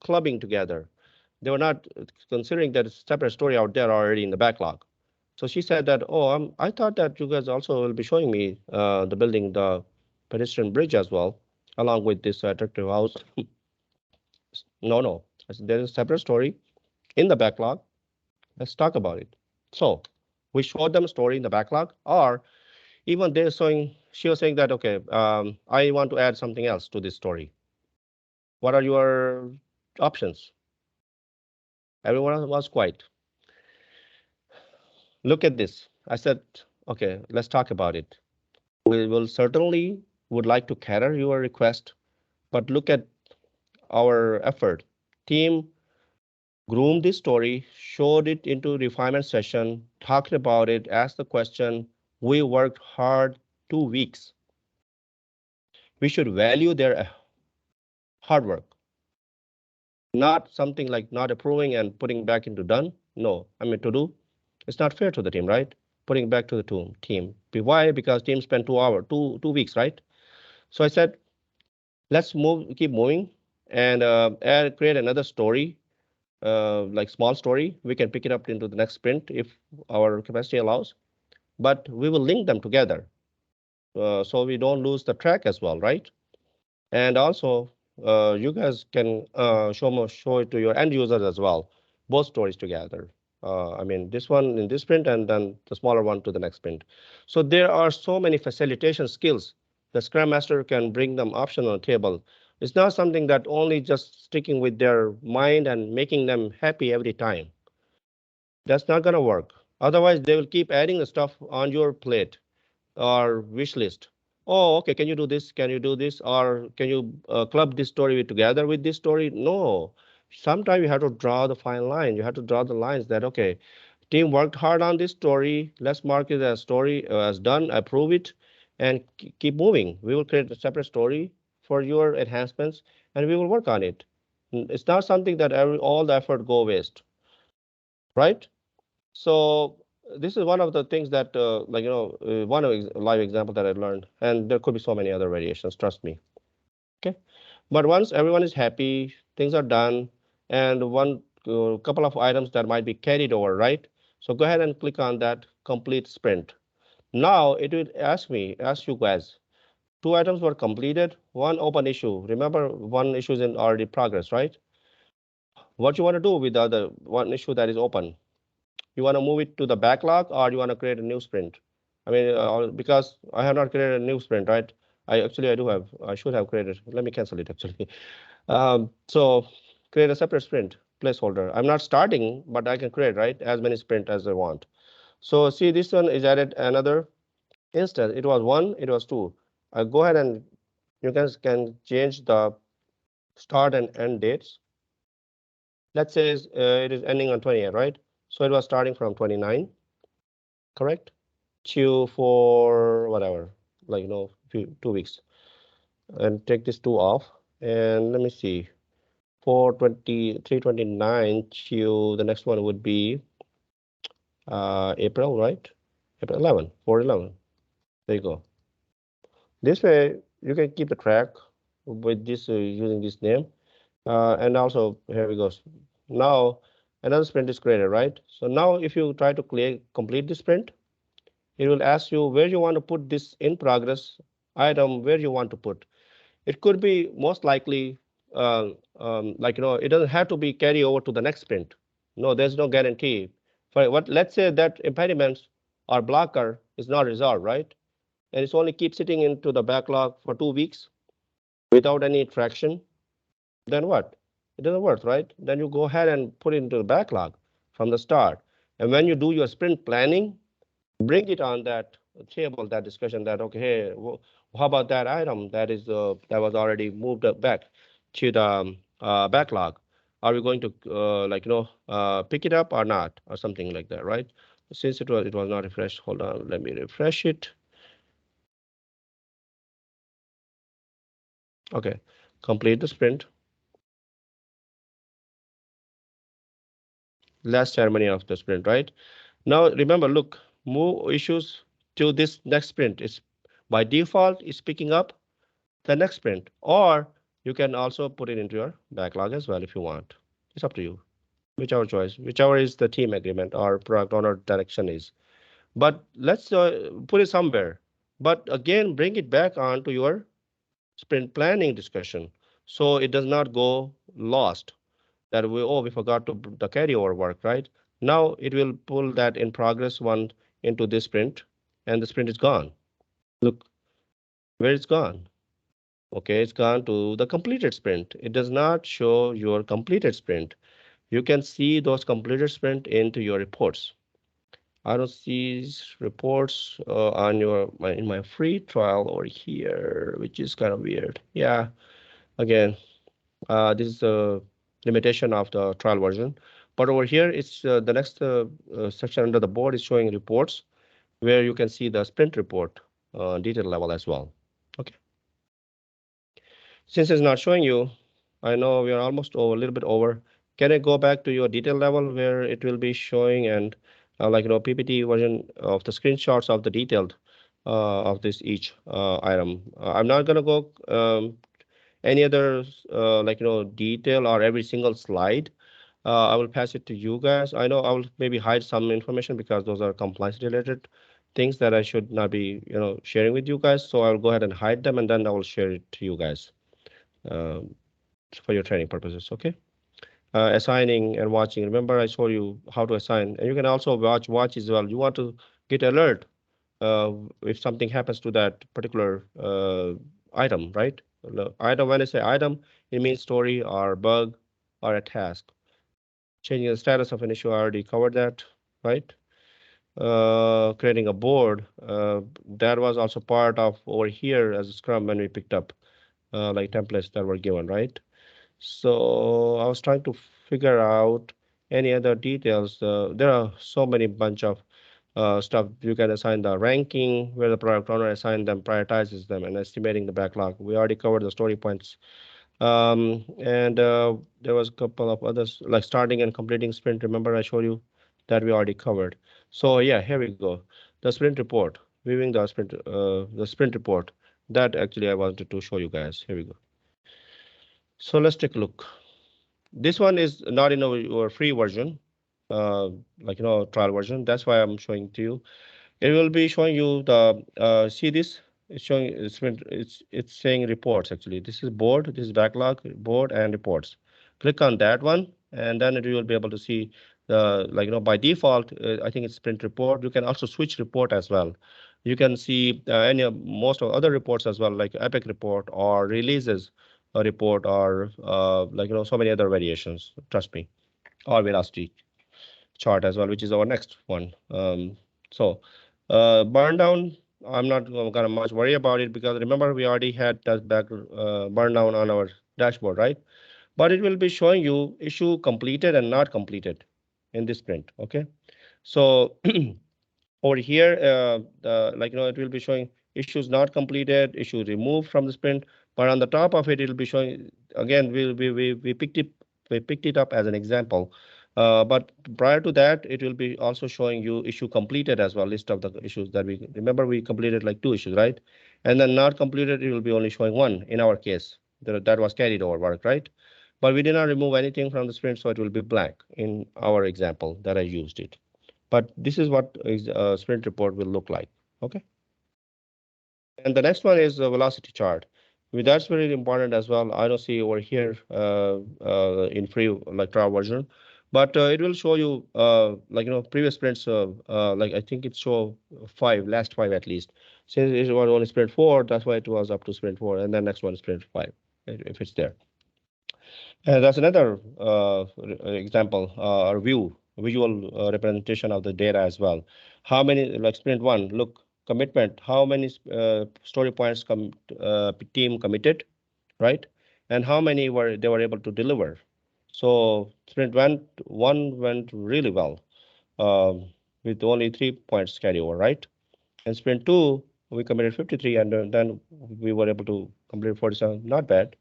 clubbing together. They were not considering that it's a separate story out there already in the backlog. So she said that, oh, I thought that you guys also will be showing me the building the pedestrian bridge as well, along with this attractive house. No, no, I said, there is a separate story in the backlog. Let's talk about it. So we showed them a story in the backlog, or even they're showing, she was saying that, okay, I want to add something else to this story. What are your options? Everyone was quiet. Look at this. I said, okay, let's talk about it. We will certainly would like to cater your request, but look at our effort. Team groomed this story, showed it into refinement session, talked about it, asked the question. We worked hard 2 weeks. We should value their hard work, not something like not approving and putting back into done. No, I mean to do. It's not fair to the team, right? Putting back to the team. Why? Because team spent 2 hours, 2 weeks, right? So I said, let's keep moving, and create another story, like small story. We can pick it up into the next sprint if our capacity allows, but we will link them together so we don't lose the track as well, right? And also, you guys can show it to your end users as well, both stories together. I mean, this one in this sprint and then the smaller one to the next sprint. So there are so many facilitation skills. The Scrum Master can bring them option on the table. It's not something that only just sticking with their mind and making them happy every time. That's not gonna work. Otherwise, they will keep adding the stuff on your plate or wish list. Oh, okay, can you do this? Can you do this? Or can you club this story together with this story? No. Sometimes you have to draw the fine line. You have to draw the lines that, okay, team worked hard on this story. Let's mark it as story as done, approve it, and keep moving. We will create a separate story for your enhancements, and we will work on it. It's not something that all the effort go waste, right? So this is one of the things that, like, one of live example that I learned, and there could be so many other variations, trust me. Okay. But once everyone is happy, things are done, and one couple of items that might be carried over, right? So go ahead and click on that complete sprint. Now it will ask you guys, two items were completed, one open issue. Remember, one issue is in already progress, right? What you want to do with the other one issue that is open? You want to move it to the backlog or you want to create a new sprint? I mean, because I have not created a new sprint, right? I should have created. Let me cancel it actually. So create a separate sprint placeholder. I'm not starting, but I can create, right, as many sprint as I want. So see, this one is added another instance. It was one, it was two. I go ahead and you guys can change the start and end dates. Let's say it is ending on 28, right? So it was starting from 29, correct? To for whatever, like 2 weeks, and take this two off. And let me see, 4/23/29 to the next one would be April, right? April 11, 4/11. There you go. This way you can keep the track with this using this name. And also here we go. Now another sprint is created, right? So now if you try to complete this sprint, it will ask you where you want to put this in progress item, where you want to put. It could be most likely, like, it doesn't have to be carry over to the next sprint. No, there's no guarantee. For what, let's say that impediments or blocker is not resolved, right? And it's only keep sitting into the backlog for 2 weeks without any traction. Then what? It doesn't work, right? Then you go ahead and put it into the backlog from the start. And when you do your sprint planning, bring it on that table, that discussion that, okay, hey, how about that item that was already moved back to the backlog? Are we going to pick it up or not, or something like that, right? Since it was not refreshed, hold on, let me refresh it. Okay, complete the sprint. Last ceremony of the sprint, right? Now remember, look, move issues to this next sprint. It's by default, it's picking up the next sprint, or you can also put it into your backlog as well if you want. It's up to you, whichever choice, whichever is the team agreement or product owner direction is. But let's put it somewhere. But again, bring it back onto your sprint planning discussion so it does not go lost that we forgot to the carryover work, right? Now it will pull that in progress one into this sprint, and the sprint is gone. Look where it's gone. Okay, it's gone to the completed sprint. It does not show your completed sprint. You can see those completed sprint into your reports. I don't see reports on in my free trial over here, which is kind of weird. Yeah, again, this is a limitation of the trial version. But over here, it's the next section under the board is showing reports where you can see the sprint report detail level as well. Okay. Since it's not showing you, I know we are almost over, a little bit over. Can I go back to your detail level where it will be showing and PPT version of the screenshots of the detailed of this each item. I'm not gonna go any other detail or every single slide. I will pass it to you guys. I know I will maybe hide some information because those are compliance related things that I should not be sharing with you guys. So I will go ahead and hide them and then I will share it to you guys um, for your training purposes. Okay. Assigning and watching. Remember, I showed you how to assign, and you can also watch as well. You want to get alert if something happens to that particular item, right? Item. When I say item, it means story or bug or a task. Changing the status of an issue, I already covered that, right? Creating a board, that was also part of over here as a Scrum when we picked up like templates that were given, right? So I was trying to figure out any other details. There are so many bunch of stuff. You can assign the ranking where the product owner assign them, prioritizes them, and estimating the backlog. We already covered the story points. And there was a couple of others like starting and completing sprint. Remember, I showed you that we already covered. So yeah, here we go. The sprint report, viewing the sprint report. That actually I wanted to show you guys. Here we go. So let's take a look. This one is not in our free version, uh, trial version. That's why I'm showing to you. It will be showing you the see this. It's showing it's saying reports actually. This is board, this is backlog, board, and reports. Click on that one, and then you will be able to see the by default. I think it's sprint report. You can also switch report as well. You can see any of most of other reports as well, like epic report or releases report or so many other variations. Trust me, or velocity chart as well, which is our next one. Burn down, I'm not gonna much worry about it because remember we already had that back burn down on our dashboard, right? But it will be showing you issue completed and not completed in this sprint. Okay, so over here, it will be showing issues not completed, issue removed from the sprint. But on the top of it, it will be showing again. We picked it up as an example. But prior to that, it will be also showing you issue completed as well. List of the issues that we remember we completed like 2 issues, right? And then not completed, it will be only showing one in our case. That was carried over work, right? But we did not remove anything from the sprint, so it will be blank in our example that I used it. But this is what a sprint report will look like. Okay. And the next one is the velocity chart. That's very important as well. I don't see over here in free like trial version, but it will show you previous sprints. I think it show last five at least. Since it was only sprint 4, that's why it was up to sprint 4, and then next one is sprint 5 if it's there. That's another example or visual representation of the data as well. How many, like sprint 1, look, commitment, how many story points team committed, right? And how many they were able to deliver. So sprint 1 went really well um, with only 3 points carryover, right? And sprint 2, we committed 53 and then we were able to complete 47, not bad.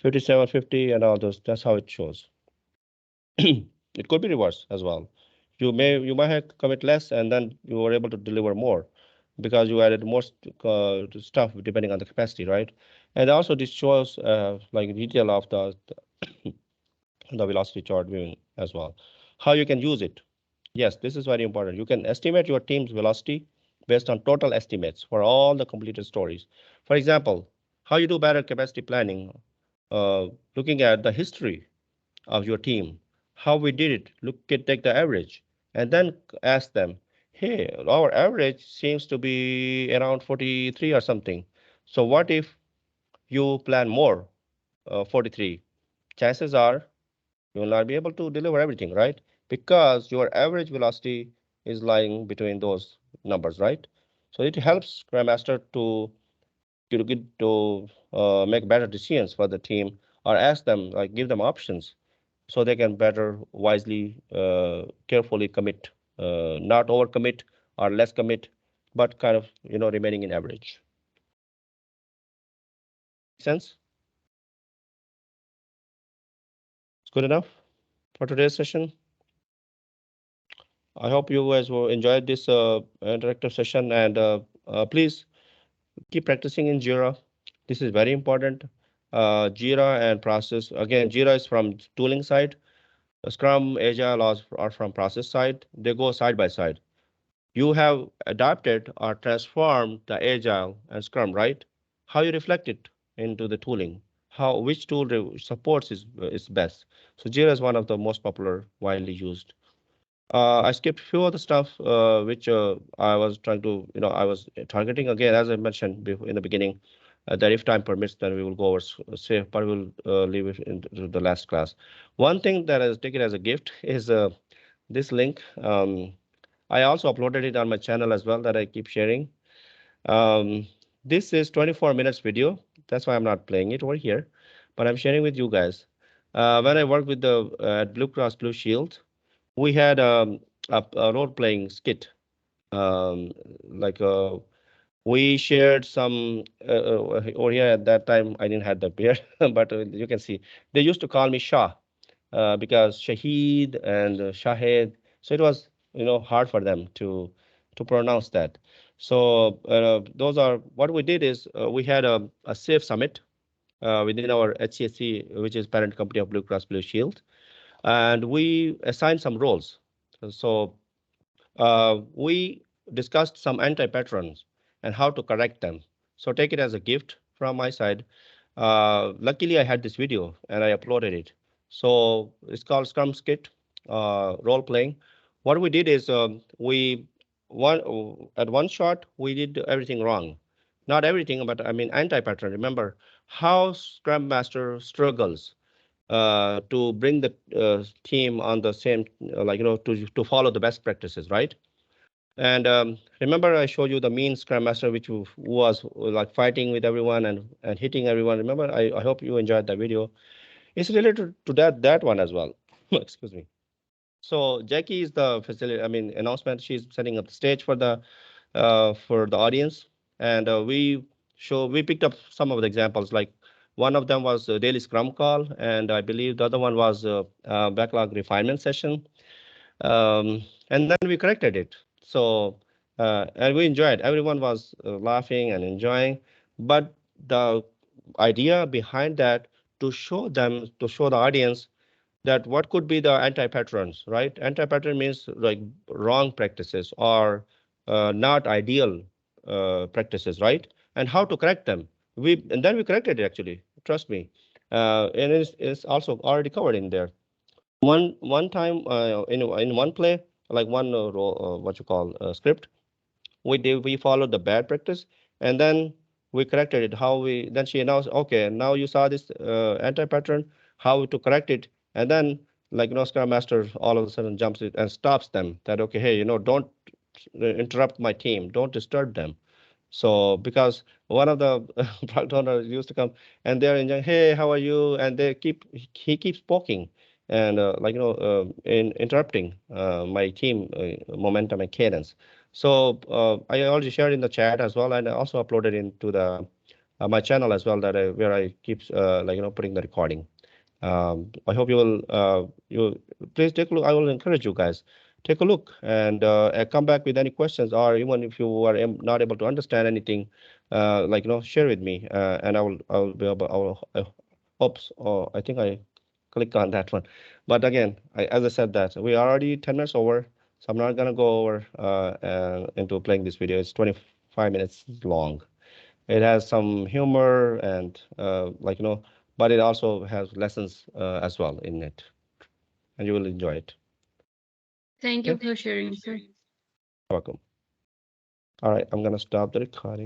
57, 50, and all those. That's how it shows. It could be reverse as well. you might have commit less, and then you were able to deliver more because you added more stuff depending on the capacity, right? And also this shows like detail of the velocity chart viewing as well. How you can use it. Yes, this is very important. You can estimate your team's velocity based on total estimates for all the completed stories. For example, how you do better capacity planning, uh, looking at the history of your team, how we did it, take the average, and then ask them, hey, our average seems to be around 43 or something. So what if you plan more, 43? Chances are you will not be able to deliver everything, right? Because your average velocity is lying between those numbers, right? So it helps Scrum Master to make better decisions for the team, or ask them, like give them options so they can better wisely, carefully commit, not overcommit or less commit, but kind of remaining in average. Make sense? It's good enough for today's session. I hope you guys will enjoy this interactive session, and please keep practicing in Jira. This is very important. Jira and process. Again, Jira is from tooling side. Scrum, Agile are from process side. They go side by side. You have adapted or transformed the Agile and Scrum, right? How you reflect it into the tooling? How which tool supports is best? So Jira is one of the most popular, widely used. I skipped few of the stuff which I was trying to, I was targeting again, as I mentioned before in the beginning, that if time permits, then we will go over safe, but we'll leave it into the last class. One thing that I take it as a gift is this link. I also uploaded it on my channel as well that I keep sharing. Um, this is 24 minutes video. That's why I'm not playing it over here, but I'm sharing with you guys. When I worked with the at Blue Cross Blue Shield, we had a role-playing skit. Um, like we shared some over here at that time. I didn't have the beard, but you can see they used to call me Shah because Shahid and Shahed. So it was hard for them to pronounce that. So those are what we did is we had a safe summit within our HCSC, which is parent company of Blue Cross Blue Shield, and we assigned some roles. So we discussed some anti-patterns and how to correct them. So take it as a gift from my side. Luckily, I had this video and I uploaded it. So it's called Scrum Skit role playing. What we did is one at one shot we did everything wrong. Not everything, but I mean anti-pattern. Remember how Scrum Master struggles to bring the team on the same, to follow the best practices, right? And remember, I showed you the mean Scrum Master, which was like fighting with everyone and hitting everyone. Remember, I hope you enjoyed that video. It's related to that one as well. Excuse me. So Jackie is the facility. I mean, announcement. She's setting up the stage for the audience, and we picked up some of the examples. Like one of them was a daily Scrum call, and I believe the other one was a backlog refinement session, and then we corrected it. So and we enjoyed. Everyone was laughing and enjoying, but the idea behind that to show the audience that what could be the anti-patterns, right? Anti-pattern means like wrong practices or not ideal practices, right? And how to correct them. And then we corrected it actually. Trust me, and it's also already covered in there. One time in one play, like one what you call script, we followed the bad practice, and then we corrected it. How we then she announced, okay, now you saw this anti-pattern, how to correct it, and then like Scrum Master all of a sudden jumps it and stops them. That okay, hey, don't interrupt my team, don't disturb them. So because one of the product owners used to come and they're enjoying, hey, how are you? And he keeps poking and interrupting my team momentum and cadence. So I already shared in the chat as well, and I also uploaded into the my channel as well that where I keep putting the recording. I hope you will you please take a look. I will encourage you guys. take a look and come back with any questions, or even if you are not able to understand anything, share with me, and I will be able. Oops, oh, I think I click on that one. But again, as I said that we are already 10 minutes over, so I'm not gonna go over into playing this video. It's 25 minutes long. It has some humor and but it also has lessons as well in it, and you will enjoy it.
Thank you
Okay,
for sharing, sir.
welcome. All right, I'm gonna stop the recording.